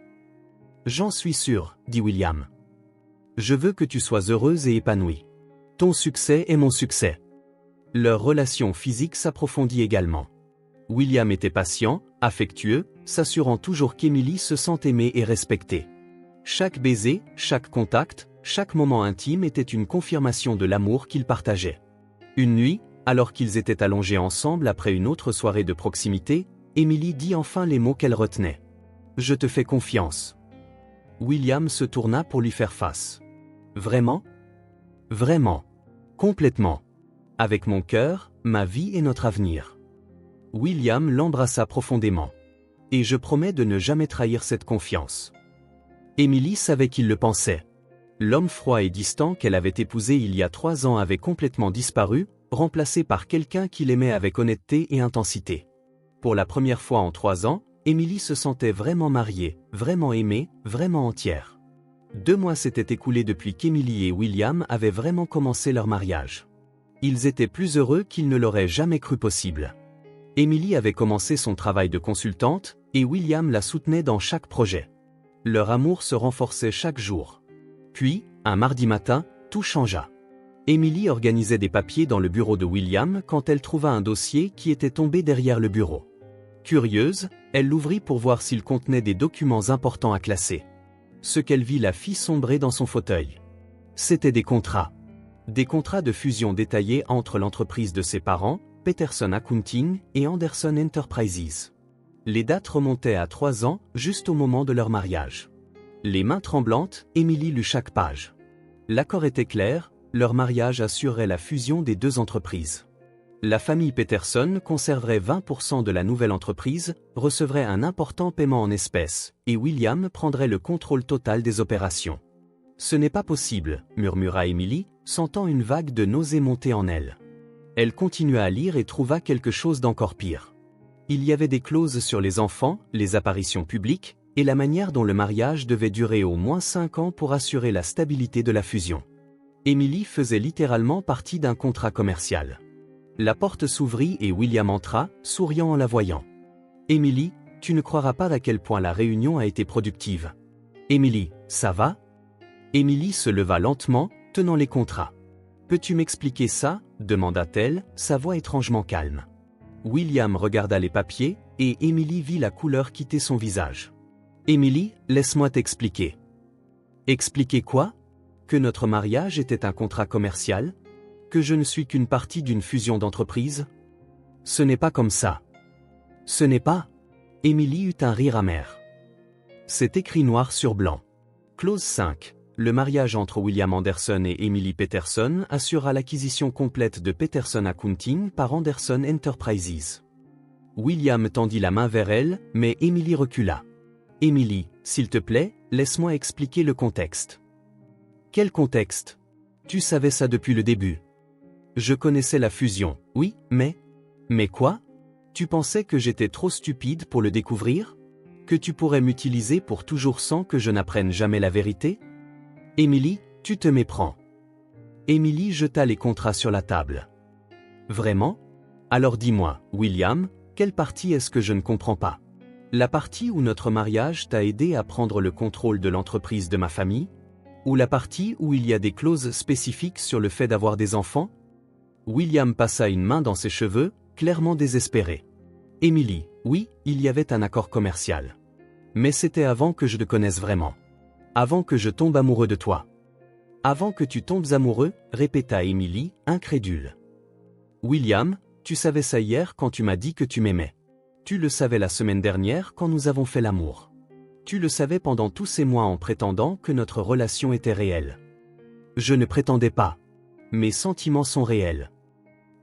J'en suis sûr, » dit William. « Je veux que tu sois heureuse et épanouie. Ton succès est mon succès. » Leur relation physique s'approfondit également. William était patient, affectueux, s'assurant toujours qu'Emily se sent aimée et respectée. Chaque baiser, chaque contact, chaque moment intime était une confirmation de l'amour qu'ils partageaient. Une nuit, alors qu'ils étaient allongés ensemble après une autre soirée de proximité, Emily dit enfin les mots qu'elle retenait. « Je te fais confiance. » William se tourna pour lui faire face. « Vraiment ? » ?»« Vraiment. Complètement. Avec mon cœur, ma vie et notre avenir. » William l'embrassa profondément. « Et je promets de ne jamais trahir cette confiance. » Emily savait qu'il le pensait. L'homme froid et distant qu'elle avait épousé il y a 3 ans avait complètement disparu, remplacé par quelqu'un qu'il aimait avec honnêteté et intensité. Pour la première fois en 3 ans, Emily se sentait vraiment mariée, vraiment aimée, vraiment entière. 2 mois s'étaient écoulés depuis qu'Emily et William avaient vraiment commencé leur mariage. Ils étaient plus heureux qu'ils ne l'auraient jamais cru possible. Emily avait commencé son travail de consultante, et William la soutenait dans chaque projet. Leur amour se renforçait chaque jour. Puis, un mardi matin, tout changea. Emily organisait des papiers dans le bureau de William quand elle trouva un dossier qui était tombé derrière le bureau. Curieuse, elle l'ouvrit pour voir s'il contenait des documents importants à classer. Ce qu'elle vit la fit sombrer dans son fauteuil. C'étaient des contrats. Des contrats de fusion détaillés entre l'entreprise de ses parents, Peterson Accounting, et Anderson Enterprises. Les dates remontaient à 3 ans, juste au moment de leur mariage. Les mains tremblantes, Emily lut chaque page. L'accord était clair, leur mariage assurerait la fusion des 2 entreprises. La famille Peterson conserverait 20% de la nouvelle entreprise, recevrait un important paiement en espèces, et William prendrait le contrôle total des opérations. Ce n'est pas possible, murmura Emily, sentant une vague de nausée monter en elle. Elle continua à lire et trouva quelque chose d'encore pire. Il y avait des clauses sur les enfants, les apparitions publiques, et la manière dont le mariage devait durer au moins 5 ans pour assurer la stabilité de la fusion. Emily faisait littéralement partie d'un contrat commercial. La porte s'ouvrit et William entra, souriant en la voyant. « Emily, tu ne croiras pas à quel point la réunion a été productive. »« Emily, ça va ?» Emily se leva lentement, tenant les contrats. « Peux-tu m'expliquer ça ?» demanda-t-elle, sa voix étrangement calme. William regarda les papiers, et Emily vit la couleur quitter son visage. « Emily, laisse-moi t'expliquer. »« Expliquer quoi ? Que notre mariage était un contrat commercial ? Que je ne suis qu'une partie d'une fusion d'entreprises ? Ce n'est pas comme ça. »« Ce n'est pas ?» Emily eut un rire amer. C'est écrit noir sur blanc. Clause 5. Le mariage entre William Anderson et Emily Peterson assurera l'acquisition complète de Peterson Accounting par Anderson Enterprises. William tendit la main vers elle, mais Emily recula. « Emily, s'il te plaît, laisse-moi expliquer le contexte. »« Quel contexte ? Tu savais ça depuis le début. » Je connaissais la fusion, oui, mais... Mais quoi ? Tu pensais que j'étais trop stupide pour le découvrir ? Que tu pourrais m'utiliser pour toujours sans que je n'apprenne jamais la vérité ? Emily, tu te méprends. Emily jeta les contrats sur la table. Vraiment ? Alors dis-moi, William, quelle partie est-ce que je ne comprends pas ? La partie où notre mariage t'a aidé à prendre le contrôle de l'entreprise de ma famille ? Ou la partie où il y a des clauses spécifiques sur le fait d'avoir des enfants ? William passa une main dans ses cheveux, clairement désespéré. Emily, oui, il y avait un accord commercial. Mais c'était avant que je te connaisse vraiment. Avant que je tombe amoureux de toi. Avant que tu tombes amoureux, répéta Emily, incrédule. William, tu savais ça hier quand tu m'as dit que tu m'aimais. Tu le savais la semaine dernière quand nous avons fait l'amour. Tu le savais pendant tous ces mois en prétendant que notre relation était réelle. Je ne prétendais pas. Mes sentiments sont réels.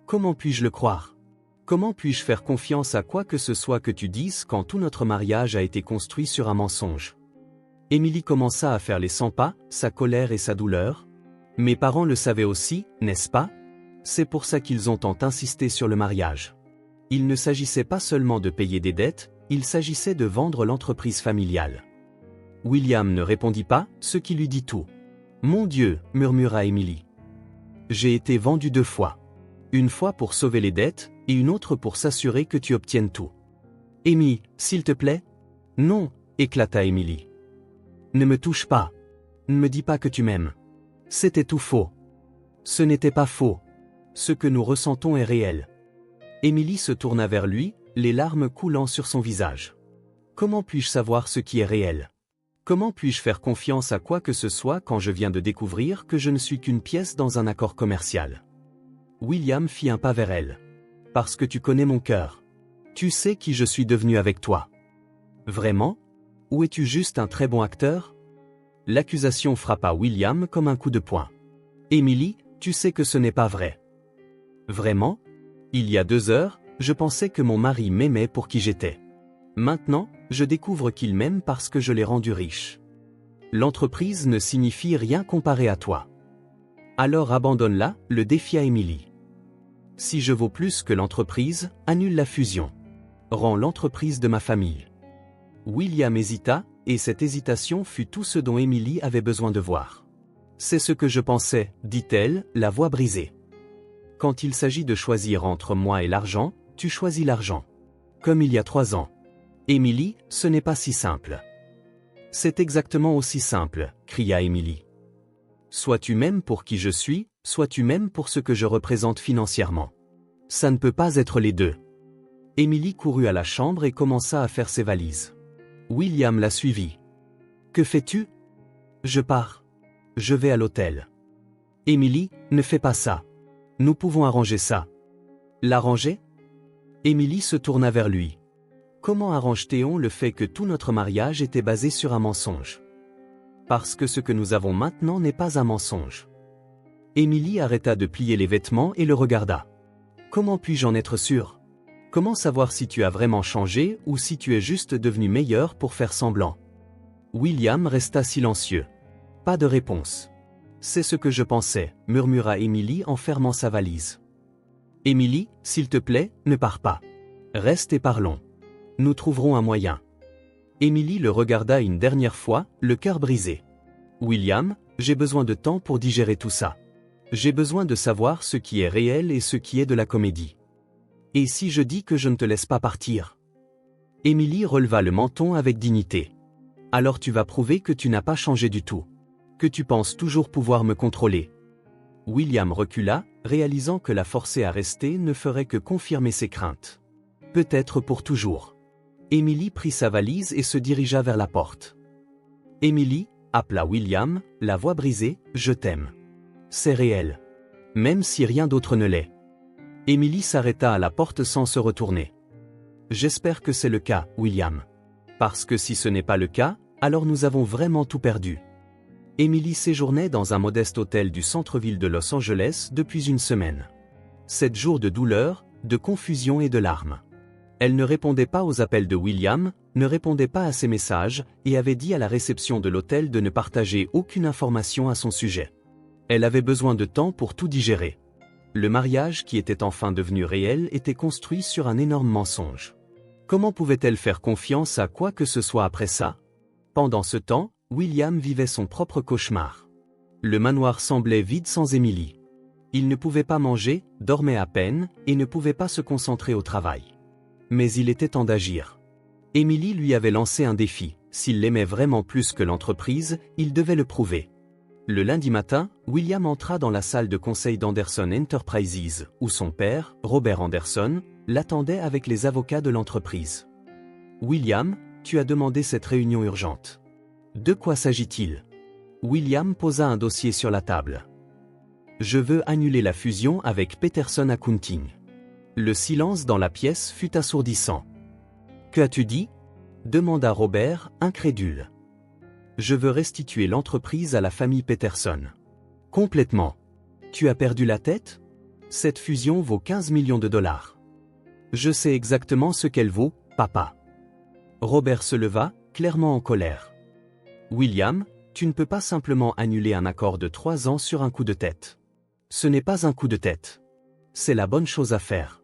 Comment puis-je le croire ? Comment puis-je faire confiance à quoi que ce soit que tu dises quand tout notre mariage a été construit sur un mensonge ? Emily commença à faire les 100 pas, sa colère et sa douleur. Mes parents le savaient aussi, n'est-ce pas ? C'est pour ça qu'ils ont tant insisté sur le mariage. Il ne s'agissait pas seulement de payer des dettes, il s'agissait de vendre l'entreprise familiale. William ne répondit pas, ce qui lui dit tout. « Mon Dieu » murmura Emily. « J'ai été vendu 2 fois. Une fois pour sauver les dettes, et une autre pour s'assurer que tu obtiennes tout. »« Amy, s'il te plaît ?»« Non » éclata Emily. « Ne me touche pas. Ne me dis pas que tu m'aimes. C'était tout faux. » « Ce n'était pas faux. Ce que nous ressentons est réel. » Emily se tourna vers lui, les larmes coulant sur son visage. « Comment puis-je savoir ce qui est réel ? Comment puis-je faire confiance à quoi que ce soit quand je viens de découvrir que je ne suis qu'une pièce dans un accord commercial ?» William fit un pas vers elle. « Parce que tu connais mon cœur. Tu sais qui je suis devenu avec toi. »« Vraiment ? Ou es-tu juste un très bon acteur ?» L'accusation frappa William comme un coup de poing. « Emily, tu sais que ce n'est pas vrai. »« Vraiment ? Il y a 2 heures, je pensais que mon mari m'aimait pour qui j'étais. Maintenant, je découvre qu'il m'aime parce que je l'ai rendu riche. L'entreprise ne signifie rien comparé à toi. Alors abandonne-la » le défia Emily. « Si je vaux plus que l'entreprise, annule la fusion. Rends l'entreprise de ma famille. » William hésita, et cette hésitation fut tout ce dont Emily avait besoin de voir. « C'est ce que je pensais, » dit-elle, la voix brisée. « Quand il s'agit de choisir entre moi et l'argent, tu choisis l'argent. Comme il y a 3 ans. Emily, ce n'est pas si simple. »« C'est exactement aussi simple, » cria Emily. « Soit tu m'aimes pour qui je suis, soit tu m'aimes pour ce que je représente financièrement. Ça ne peut pas être les deux. » Emily courut à la chambre et commença à faire ses valises. William la suivit. « Que fais-tu ? » ?»« Je pars. Je vais à l'hôtel. »« Emily, ne fais pas ça. Nous pouvons arranger ça. »« L'arranger ?» Emily se tourna vers lui. « Comment arrange-t-on le fait que tout notre mariage était basé sur un mensonge ? Parce que ce que nous avons maintenant n'est pas un mensonge. » Emily arrêta de plier les vêtements et le regarda. « Comment puis-je en être sûr? Comment savoir si tu as vraiment changé ou si tu es juste devenu meilleur pour faire semblant? William resta silencieux. Pas de réponse. C'est ce que je pensais, murmura Emily en fermant sa valise. Emily, s'il te plaît, ne pars pas. Reste et parlons. Nous trouverons un moyen. Emily le regarda une dernière fois, le cœur brisé. William, j'ai besoin de temps pour digérer tout ça. J'ai besoin de savoir ce qui est réel et ce qui est de la comédie. Et si je dis que je ne te laisse pas partir? Emily releva le menton avec dignité. Alors tu vas prouver que tu n'as pas changé du tout. Que tu penses toujours pouvoir me contrôler. William recula, réalisant que la forcer à rester ne ferait que confirmer ses craintes. Peut-être pour toujours. Emily prit sa valise et se dirigea vers la porte. Emily, appela William, la voix brisée, je t'aime. C'est réel. Même si rien d'autre ne l'est. Emily s'arrêta à la porte sans se retourner. J'espère que c'est le cas, William. Parce que si ce n'est pas le cas, alors nous avons vraiment tout perdu. Emily séjournait dans un modeste hôtel du centre-ville de Los Angeles depuis une semaine. 7 jours de douleur, de confusion et de larmes. Elle ne répondait pas aux appels de William, ne répondait pas à ses messages, et avait dit à la réception de l'hôtel de ne partager aucune information à son sujet. Elle avait besoin de temps pour tout digérer. Le mariage qui était enfin devenu réel était construit sur un énorme mensonge. Comment pouvait-elle faire confiance à quoi que ce soit après ça? Pendant ce temps, William vivait son propre cauchemar. Le manoir semblait vide sans Emily. Il ne pouvait pas manger, dormait à peine, et ne pouvait pas se concentrer au travail. Mais il était temps d'agir. Emily lui avait lancé un défi. S'il l'aimait vraiment plus que l'entreprise, il devait le prouver. Le lundi matin, William entra dans la salle de conseil d'Anderson Enterprises, où son père, Robert Anderson, l'attendait avec les avocats de l'entreprise. « William, tu as demandé cette réunion urgente. De quoi s'agit-il » William posa un dossier sur la table. « Je veux annuler la fusion avec Peterson Accounting. » Le silence dans la pièce fut assourdissant. « Que as-tu dit » demanda Robert, incrédule. « Je veux restituer l'entreprise à la famille Peterson. » Complètement. Tu as perdu la tête? Cette fusion vaut 15 millions de dollars. Je sais exactement ce qu'elle vaut, papa. Robert se leva, clairement en colère. William, tu ne peux pas simplement annuler un accord de 3 ans sur un coup de tête. Ce n'est pas un coup de tête. C'est la bonne chose à faire.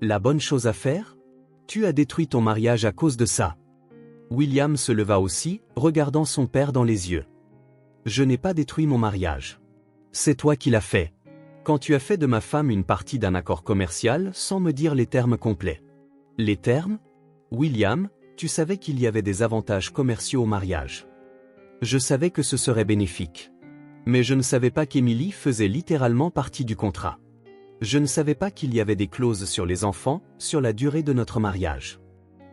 La bonne chose à faire? Tu as détruit ton mariage à cause de ça. William se leva aussi, regardant son père dans les yeux. Je n'ai pas détruit mon mariage. C'est toi qui l'as fait. Quand tu as fait de ma femme une partie d'un accord commercial sans me dire les termes complets. Les termes? William, tu savais qu'il y avait des avantages commerciaux au mariage. Je savais que ce serait bénéfique. Mais je ne savais pas qu'Emily faisait littéralement partie du contrat. Je ne savais pas qu'il y avait des clauses sur les enfants, sur la durée de notre mariage.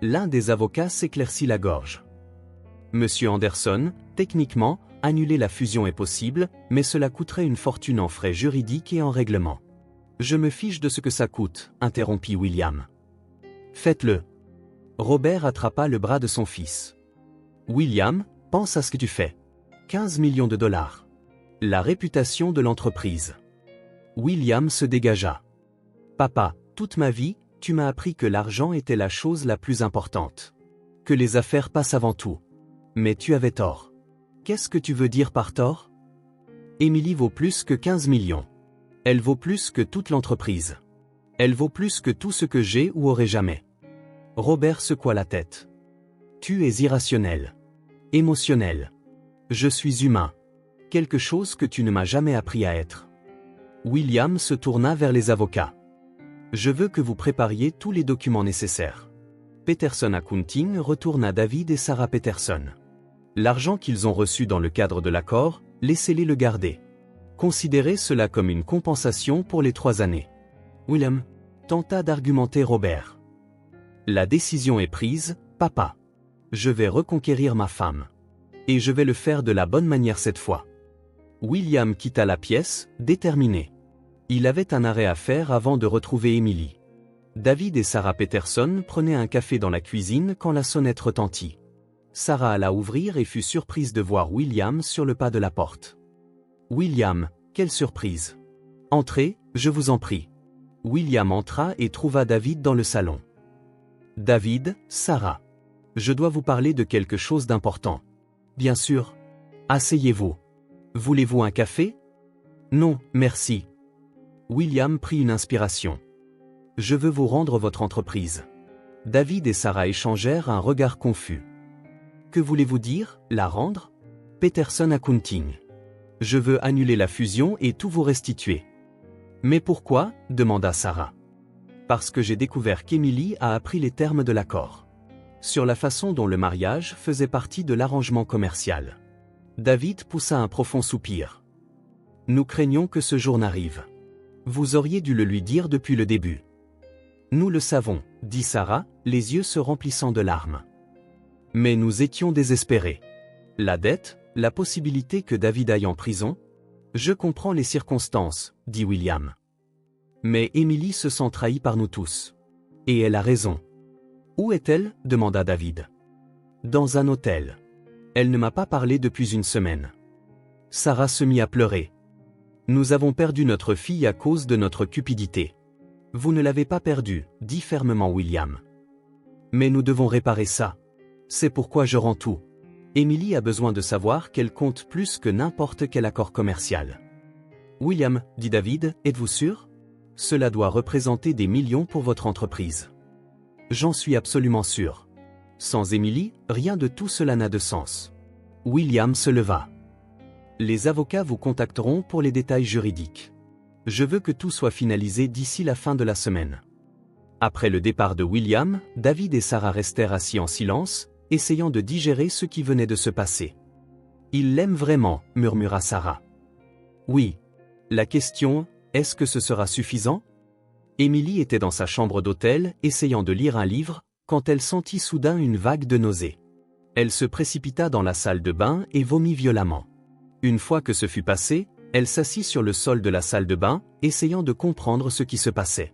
L'un des avocats s'éclaircit la gorge. Monsieur Anderson, techniquement, annuler la fusion est possible, mais cela coûterait une fortune en frais juridiques et en règlement. Je me fiche de ce que ça coûte, interrompit William. Faites-le. Robert attrapa le bras de son fils. William, pense à ce que tu fais. 15 millions de dollars. La réputation de l'entreprise. William se dégagea. Papa, toute ma vie, tu m'as appris que l'argent était la chose la plus importante. Que les affaires passent avant tout. Mais tu avais tort. Qu'est-ce que tu veux dire par tort? Emily vaut plus que 15 millions. Elle vaut plus que toute l'entreprise. Elle vaut plus que tout ce que j'ai ou aurai jamais. Robert secoua la tête. Tu es irrationnel. Émotionnel. Je suis humain. Quelque chose que tu ne m'as jamais appris à être. William se tourna vers les avocats. Je veux que vous prépariez tous les documents nécessaires. Peterson Accounting retourne à David et Sarah Peterson. L'argent qu'ils ont reçu dans le cadre de l'accord, laissez-les le garder. Considérez cela comme une compensation pour les 3 années. William, tenta d'argumenter Robert. La décision est prise, papa. Je vais reconquérir ma femme. Et je vais le faire de la bonne manière cette fois. William quitta la pièce, déterminé. Il avait un arrêt à faire avant de retrouver Emily. David et Sarah Peterson prenaient un café dans la cuisine quand la sonnette retentit. Sarah alla ouvrir et fut surprise de voir William sur le pas de la porte. William, quelle surprise! Entrez, je vous en prie. William entra et trouva David dans le salon. David, Sarah. Je dois vous parler de quelque chose d'important. Bien sûr. Asseyez-vous. Voulez-vous un café? Non, merci. William prit une inspiration. Je veux vous rendre votre entreprise. David et Sarah échangèrent un regard confus. Que voulez-vous dire, la rendre? Peterson Accounting. Je veux annuler la fusion et tout vous restituer. Mais pourquoi? Demanda Sarah. Parce que j'ai découvert qu'Emily a appris les termes de l'accord. Sur la façon dont le mariage faisait partie de l'arrangement commercial. David poussa un profond soupir. Nous craignons que ce jour n'arrive. Vous auriez dû le lui dire depuis le début. Nous le savons, dit Sarah, les yeux se remplissant de larmes. Mais nous étions désespérés. La dette, la possibilité que David aille en prison. Je comprends les circonstances, dit William. Mais Emily se sent trahie par nous tous. Et elle a raison. Où est-elle? Demanda David. Dans un hôtel. Elle ne m'a pas parlé depuis une semaine. Sarah se mit à pleurer. Nous avons perdu notre fille à cause de notre cupidité. Vous ne l'avez pas perdue, dit fermement William. Mais nous devons réparer ça. C'est pourquoi je rends tout. Emily a besoin de savoir qu'elle compte plus que n'importe quel accord commercial. William, dit David, êtes-vous sûr? Cela doit représenter des millions pour votre entreprise. J'en suis absolument sûr. Sans Emily, rien de tout cela n'a de sens. William se leva. Les avocats vous contacteront pour les détails juridiques. Je veux que tout soit finalisé d'ici la fin de la semaine. Après le départ de William, David et Sarah restèrent assis en silence, essayant de digérer ce qui venait de se passer. Il l'aime vraiment, murmura Sarah. Oui. La question, est-ce que ce sera suffisant? Emily était dans sa chambre d'hôtel, essayant de lire un livre, quand elle sentit soudain une vague de nausées. Elle se précipita dans la salle de bain et vomit violemment. Une fois que ce fut passé, elle s'assit sur le sol de la salle de bain, essayant de comprendre ce qui se passait.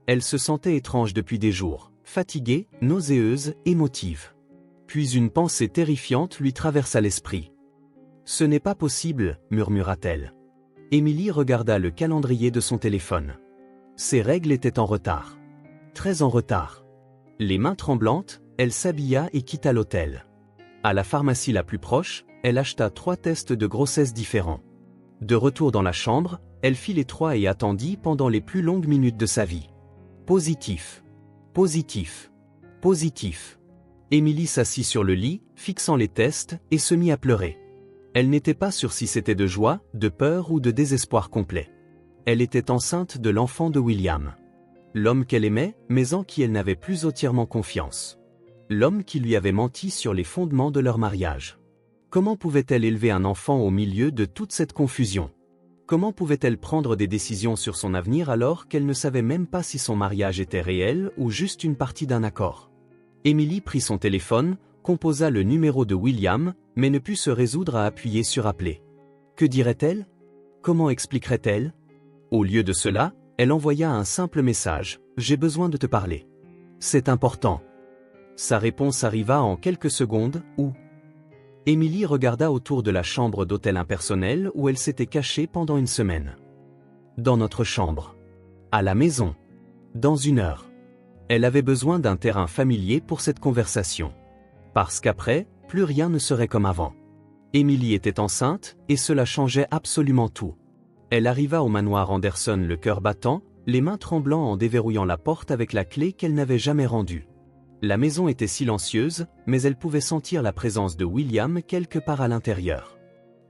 Elle se sentait étrange depuis des jours, fatiguée, nauséeuse, émotive. Puis une pensée terrifiante lui traversa l'esprit. « Ce n'est pas possible, murmura-t-elle. Emily regarda le calendrier de son téléphone. Ses règles étaient en retard. Très en retard. Les mains tremblantes, elle s'habilla et quitta l'hôtel. À la pharmacie la plus proche, elle acheta 3 tests de grossesse différents. De retour dans la chambre, elle fit les 3 et attendit pendant les plus longues minutes de sa vie. Positif. Positif. Positif. Emily s'assit sur le lit, fixant les tests, et se mit à pleurer. Elle n'était pas sûre si c'était de joie, de peur ou de désespoir complet. Elle était enceinte de l'enfant de William. L'homme qu'elle aimait, mais en qui elle n'avait plus entièrement confiance. L'homme qui lui avait menti sur les fondements de leur mariage. Comment pouvait-elle élever un enfant au milieu de toute cette confusion? Comment pouvait-elle prendre des décisions sur son avenir alors qu'elle ne savait même pas si son mariage était réel ou juste une partie d'un accord? Emily prit son téléphone, composa le numéro de William, mais ne put se résoudre à appuyer sur appeler. Que dirait-elle? Comment expliquerait-elle? Au lieu de cela, elle envoya un simple message, « J'ai besoin de te parler. C'est important. » Sa réponse arriva en quelques secondes, où Emily regarda autour de la chambre d'hôtel impersonnelle où elle s'était cachée pendant une semaine. Dans notre chambre. À la maison. Dans 1 heure. Elle avait besoin d'un terrain familier pour cette conversation. Parce qu'après, plus rien ne serait comme avant. Emily était enceinte, et cela changeait absolument tout. Elle arriva au manoir Anderson le cœur battant, les mains tremblant en déverrouillant la porte avec la clé qu'elle n'avait jamais rendue. La maison était silencieuse, mais elle pouvait sentir la présence de William quelque part à l'intérieur.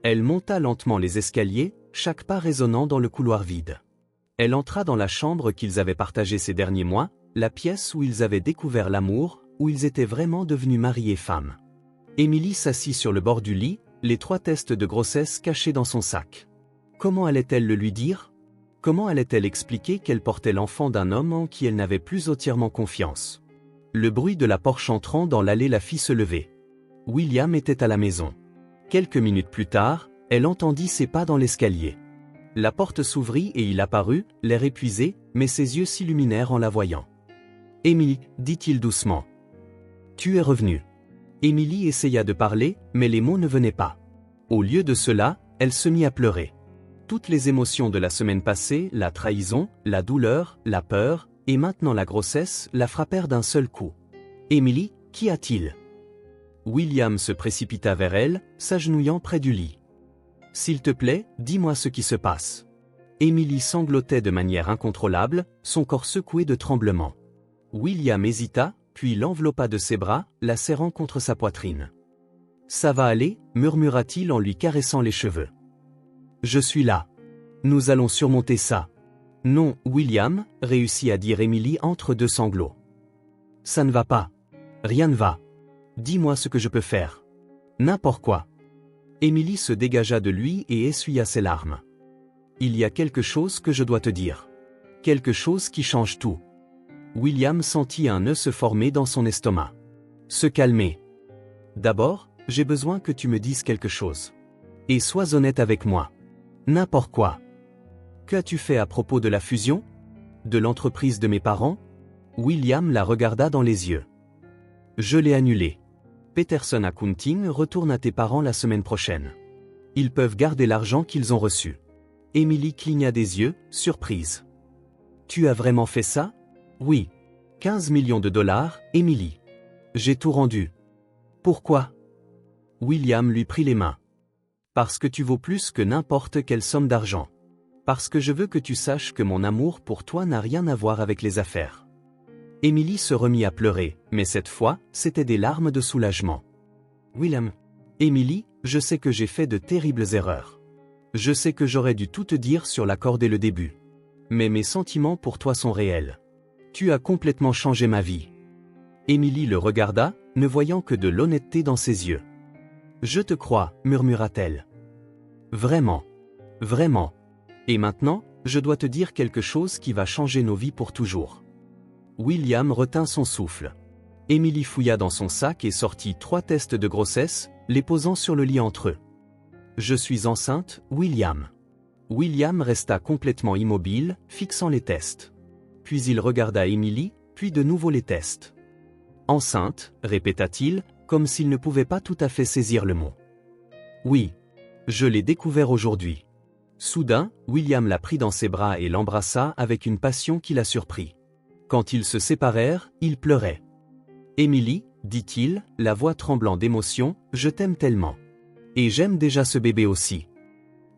Elle monta lentement les escaliers, chaque pas résonnant dans le couloir vide. Elle entra dans la chambre qu'ils avaient partagée ces derniers mois, la pièce où ils avaient découvert l'amour, où ils étaient vraiment devenus mari et femme. Emily s'assit sur le bord du lit, les 3 tests de grossesse cachés dans son sac. Comment allait-elle le lui dire? Comment allait-elle expliquer qu'elle portait l'enfant d'un homme en qui elle n'avait plus entièrement confiance? Le bruit de la porte entrant dans l'allée la fit se lever. William était à la maison. Quelques minutes plus tard, elle entendit ses pas dans l'escalier. La porte s'ouvrit et il apparut, l'air épuisé, mais ses yeux s'illuminèrent en la voyant. « Emily, dit-il doucement. Tu es revenue. » Emily essaya de parler, mais les mots ne venaient pas. Au lieu de cela, elle se mit à pleurer. Toutes les émotions de la semaine passée, la trahison, la douleur, la peur, et maintenant la grossesse, la frappèrent d'un seul coup. « Emily, qu'y a-t-il » William se précipita vers elle, s'agenouillant près du lit. « S'il te plaît, dis-moi ce qui se passe. » Emily sanglotait de manière incontrôlable, son corps secoué de tremblements. William hésita, puis l'enveloppa de ses bras, la serrant contre sa poitrine. « Ça va aller » murmura-t-il en lui caressant les cheveux. « Je suis là. Nous allons surmonter ça. » « Non, William, réussit à dire Emily entre deux sanglots. « Ça ne va pas. Rien ne va. Dis-moi ce que je peux faire. N'importe quoi. » Emily se dégagea de lui et essuya ses larmes. « Il y a quelque chose que je dois te dire. Quelque chose qui change tout. » William sentit un nœud se former dans son estomac. Se calmer. « D'abord, j'ai besoin que tu me dises quelque chose. Et sois honnête avec moi. N'importe quoi. Qu'as-tu fait à propos de la fusion? De l'entreprise de mes parents? » William la regarda dans les yeux. « Je l'ai annulée. Peterson Accounting retourne à tes parents la semaine prochaine. Ils peuvent garder l'argent qu'ils ont reçu. » Emily cligna des yeux, surprise. « Tu as vraiment fait ça? » « Oui. 15 millions de dollars, Emily. J'ai tout rendu. » « Pourquoi? » William lui prit les mains. « Parce que tu vaux plus que n'importe quelle somme d'argent. Parce que je veux que tu saches que mon amour pour toi n'a rien à voir avec les affaires. » Emily se remit à pleurer, mais cette fois, c'étaient des larmes de soulagement. « William. Emily, je sais que j'ai fait de terribles erreurs. Je sais que j'aurais dû tout te dire sur l'accord dès le début. Mais mes sentiments pour toi sont réels. Tu as complètement changé ma vie. » Emily le regarda, ne voyant que de l'honnêteté dans ses yeux. « Je te crois, murmura-t-elle. Vraiment. Vraiment. Et maintenant, je dois te dire quelque chose qui va changer nos vies pour toujours. » William retint son souffle. Emily fouilla dans son sac et sortit 3 tests de grossesse, les posant sur le lit entre eux. « Je suis enceinte, William. » William resta complètement immobile, fixant les tests. Puis il regarda Emily, puis de nouveau les tests. « Enceinte, répéta-t-il, comme s'il ne pouvait pas tout à fait saisir le mot. « Oui. Je l'ai découvert aujourd'hui. » Soudain, William la prit dans ses bras et l'embrassa avec une passion qui la surprit. Quand ils se séparèrent, il pleurait. « Emily, dit-il, la voix tremblant d'émotion, je t'aime tellement. Et j'aime déjà ce bébé aussi. »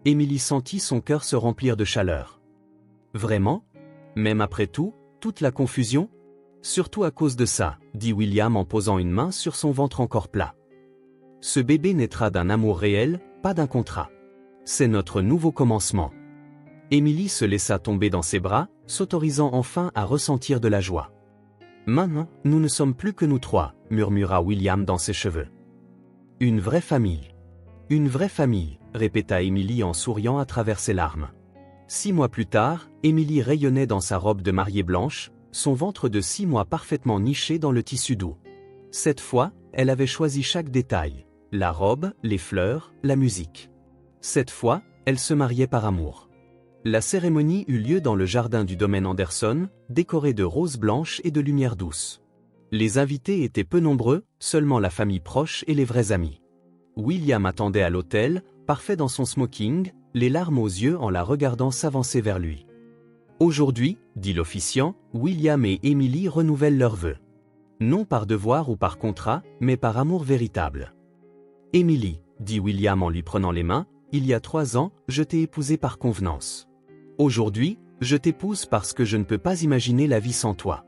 Emily sentit son cœur se remplir de chaleur. « Vraiment? Même après tout, toute la confusion? Surtout à cause de ça, dit William en posant une main sur son ventre encore plat. Ce bébé naîtra d'un amour réel, pas d'un contrat. C'est notre nouveau commencement. » Emily se laissa tomber dans ses bras, s'autorisant enfin à ressentir de la joie. « Maintenant, nous ne sommes plus que nous 3, murmura William dans ses cheveux. « Une vraie famille. Une vraie famille, répéta Emily en souriant à travers ses larmes. 6 mois plus tard, Emily rayonnait dans sa robe de mariée blanche, son ventre de 6 mois parfaitement niché dans le tissu doux. Cette fois, elle avait choisi chaque détail, la robe, les fleurs, la musique. Cette fois, elle se mariait par amour. La cérémonie eut lieu dans le jardin du domaine Anderson, décoré de roses blanches et de lumière douce. Les invités étaient peu nombreux, seulement la famille proche et les vrais amis. William attendait à l'hôtel, parfait dans son smoking, les larmes aux yeux en la regardant s'avancer vers lui. Aujourd'hui, dit l'officiant, William et Emily renouvellent leurs vœux. Non par devoir ou par contrat, mais par amour véritable. Emily, dit William en lui prenant les mains, il y a 3 ans, je t'ai épousée par convenance. Aujourd'hui, je t'épouse parce que je ne peux pas imaginer la vie sans toi.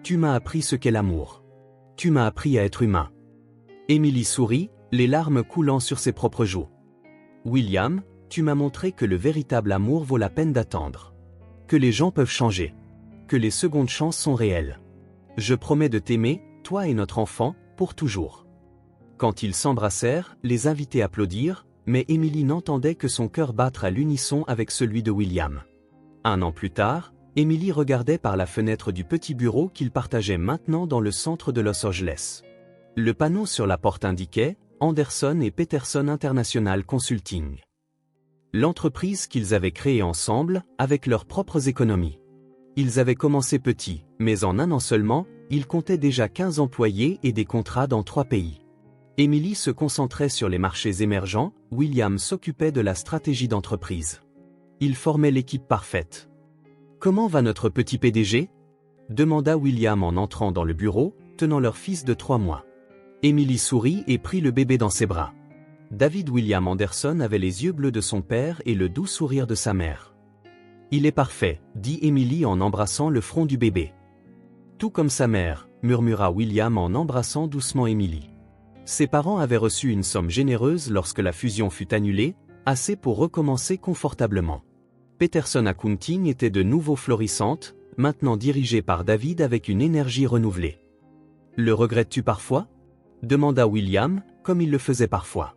Tu m'as appris ce qu'est l'amour. Tu m'as appris à être humain. Emily sourit, les larmes coulant sur ses propres joues. William, tu m'as montré que le véritable amour vaut la peine d'attendre. Que les gens peuvent changer. Que les secondes chances sont réelles. Je promets de t'aimer, toi et notre enfant, pour toujours. Quand ils s'embrassèrent, les invités applaudirent, mais Emily n'entendait que son cœur battre à l'unisson avec celui de William. 1 an plus tard, Emily regardait par la fenêtre du petit bureau qu'ils partageaient maintenant dans le centre de Los Angeles. Le panneau sur la porte indiquait « Anderson et Peterson International Consulting ». L'entreprise qu'ils avaient créée ensemble, avec leurs propres économies. Ils avaient commencé petits, mais en 1 an seulement, ils comptaient déjà 15 employés et des contrats dans 3 pays. Emily se concentrait sur les marchés émergents, William s'occupait de la stratégie d'entreprise. Ils formaient l'équipe parfaite. Comment va notre petit PDG? Demanda William en entrant dans le bureau, tenant leur fils de 3 mois. Emily sourit et prit le bébé dans ses bras. David William Anderson avait les yeux bleus de son père et le doux sourire de sa mère. Il est parfait, dit Emily en embrassant le front du bébé. Tout comme sa mère, murmura William en embrassant doucement Emily. Ses parents avaient reçu une somme généreuse lorsque la fusion fut annulée, assez pour recommencer confortablement. Peterson Accounting était de nouveau florissante, maintenant dirigée par David avec une énergie renouvelée. Le regrettes-tu parfois? Demanda William, comme il le faisait parfois.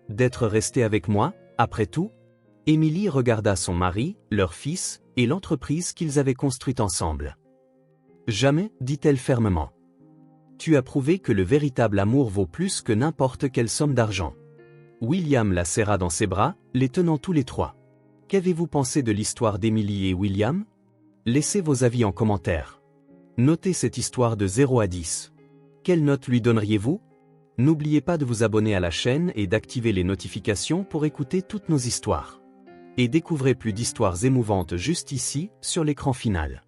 D'être resté avec moi, après tout? Emily regarda son mari, leur fils, et l'entreprise qu'ils avaient construite ensemble. Jamais, dit-elle fermement. Tu as prouvé que le véritable amour vaut plus que n'importe quelle somme d'argent. William la serra dans ses bras, les tenant tous les trois. Qu'avez-vous pensé de l'histoire d'Emily et William? Laissez vos avis en commentaire. Notez cette histoire de 0 à 10. Quelle note lui donneriez-vous? N'oubliez pas de vous abonner à la chaîne et d'activer les notifications pour écouter toutes nos histoires. Et découvrez plus d'histoires émouvantes juste ici, sur l'écran final.